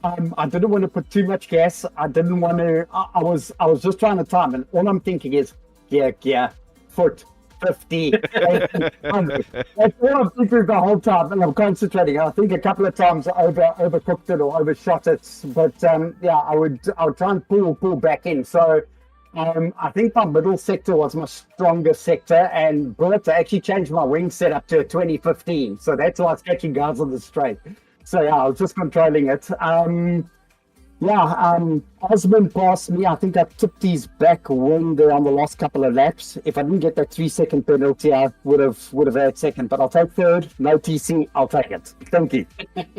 I didn't want to put too much gas. I didn't want to. I was just trying to time, and all I'm thinking is gear, foot, 50, 80, 100. That's all I'm thinking the whole time, and I'm concentrating. I think a couple of times I overcooked it or overshot it, but yeah, I would try and pull back in. So. I think my middle sector was my strongest sector, and Bullet, I actually changed my wing setup to a 2015, so that's why I was catching guys on the straight. So yeah, I was just controlling it. Osman passed me. I think I tipped his back wing there on the last couple of laps. If I didn't get that 3-second penalty, I would have had second. But I'll take third. No TC. I'll take it. Thank you.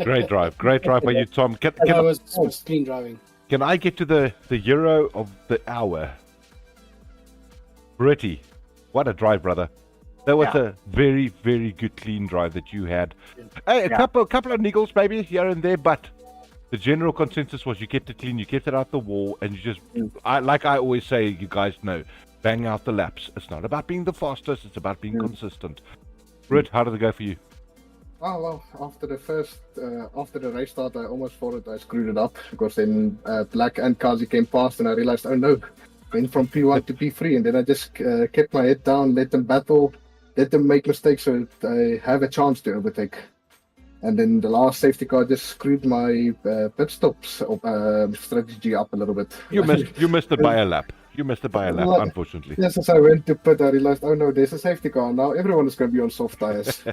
Great drive by you, Tom. That was clean driving. Can I get to the hero of the hour? Britty, what a drive, brother. That was a very, very good clean drive that you had. Hey, a couple of niggles maybe here and there, but the general consensus was you kept it clean, you kept it out the wall, and you just, like I always say, you guys know, bang out the laps. It's not about being the fastest, it's about being consistent. Britt, how did it go for you? Oh, well, after the race start, I almost thought I screwed it up, because then Black and Kazi came past, and I realized, oh no, went from P1 to P3, and then I just kept my head down, let them battle, let them make mistakes so I have a chance to overtake. And then the last safety car just screwed my pit stops strategy up a little bit. You missed it by a lap. Unfortunately. Yes, as I went to pit, I realized, oh no, there's a safety car. Now everyone is going to be on soft tires.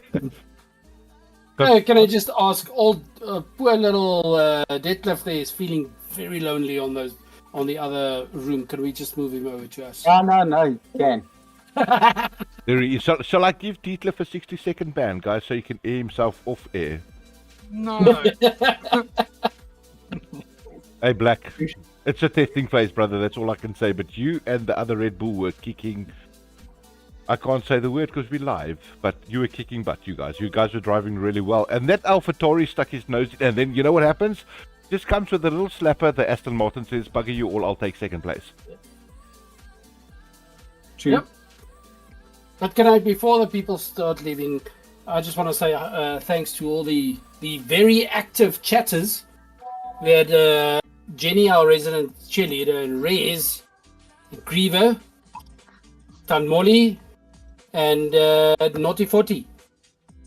Can I just ask, poor little Detlef there is feeling very lonely on the other room. Can we just move him over to us? No, you can. There he is. Shall I give Detlef a 60-second ban, guys, so he can air himself off air? No. Hey, Black. It's a testing phase, brother. That's all I can say. But you and the other Red Bull were kicking. I can't say the word because we're live, but you were kicking butt, you guys. You guys were driving really well. And that AlphaTauri stuck his nose in. And then, you know what happens? Just comes with a little slapper. The Aston Martin says, bugger you all, I'll take second place. True. Yep. But can I, before the people start leaving, I just want to say thanks to all the very active chatters. We had Jenny, our resident cheerleader, and Reyes, Griever, Tanmoli, and Naughty 40.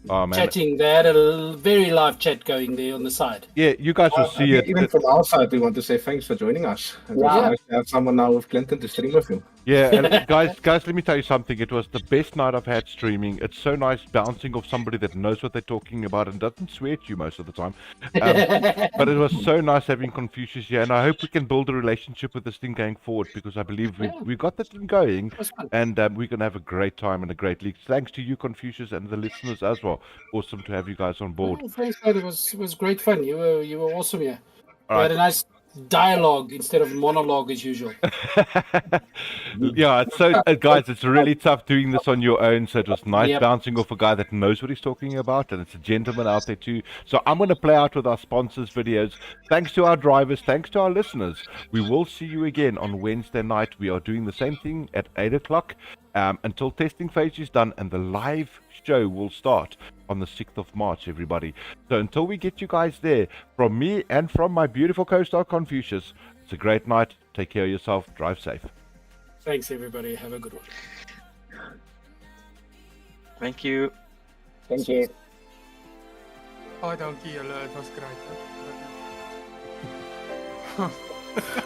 Oh, man. Chatting. They had a very live chat going there on the side. Yeah, you guys will see it. Even from our side, we want to say thanks for joining us. And it's nice to have someone now with Clinton to stream with him. Yeah, and guys, let me tell you something. It was the best night I've had streaming. It's so nice bouncing off somebody that knows what they're talking about and doesn't swear at you most of the time. But it was so nice having Confucius here, and I hope we can build a relationship with this thing going forward because I believe we got that thing going, It was fun. and we're gonna have a great time and a great league. Thanks to you, Confucius, and the listeners as well. Awesome to have you guys on board. Oh, thanks, man. It was great fun. You were awesome here. All We had right. a nice dialogue instead of monologue as usual. Yeah, so guys, it's really tough doing this on your own. So it was nice Yep. bouncing off a guy that knows what he's talking about, and it's a gentleman out there too. So I'm going to play out with our sponsors' videos. Thanks to our drivers, thanks to our listeners. We will see you again on Wednesday night. We are doing the same thing at 8 o'clock until testing phase is done, and the live show will start on the 6th of March, everybody. So until we get you guys there, from me and from my beautiful co-star Confucius, it's a great night. Take care of yourself. Drive safe. Thanks, everybody. Have a good one. Thank you. Thank you. Oh, dankie julle. Het was great.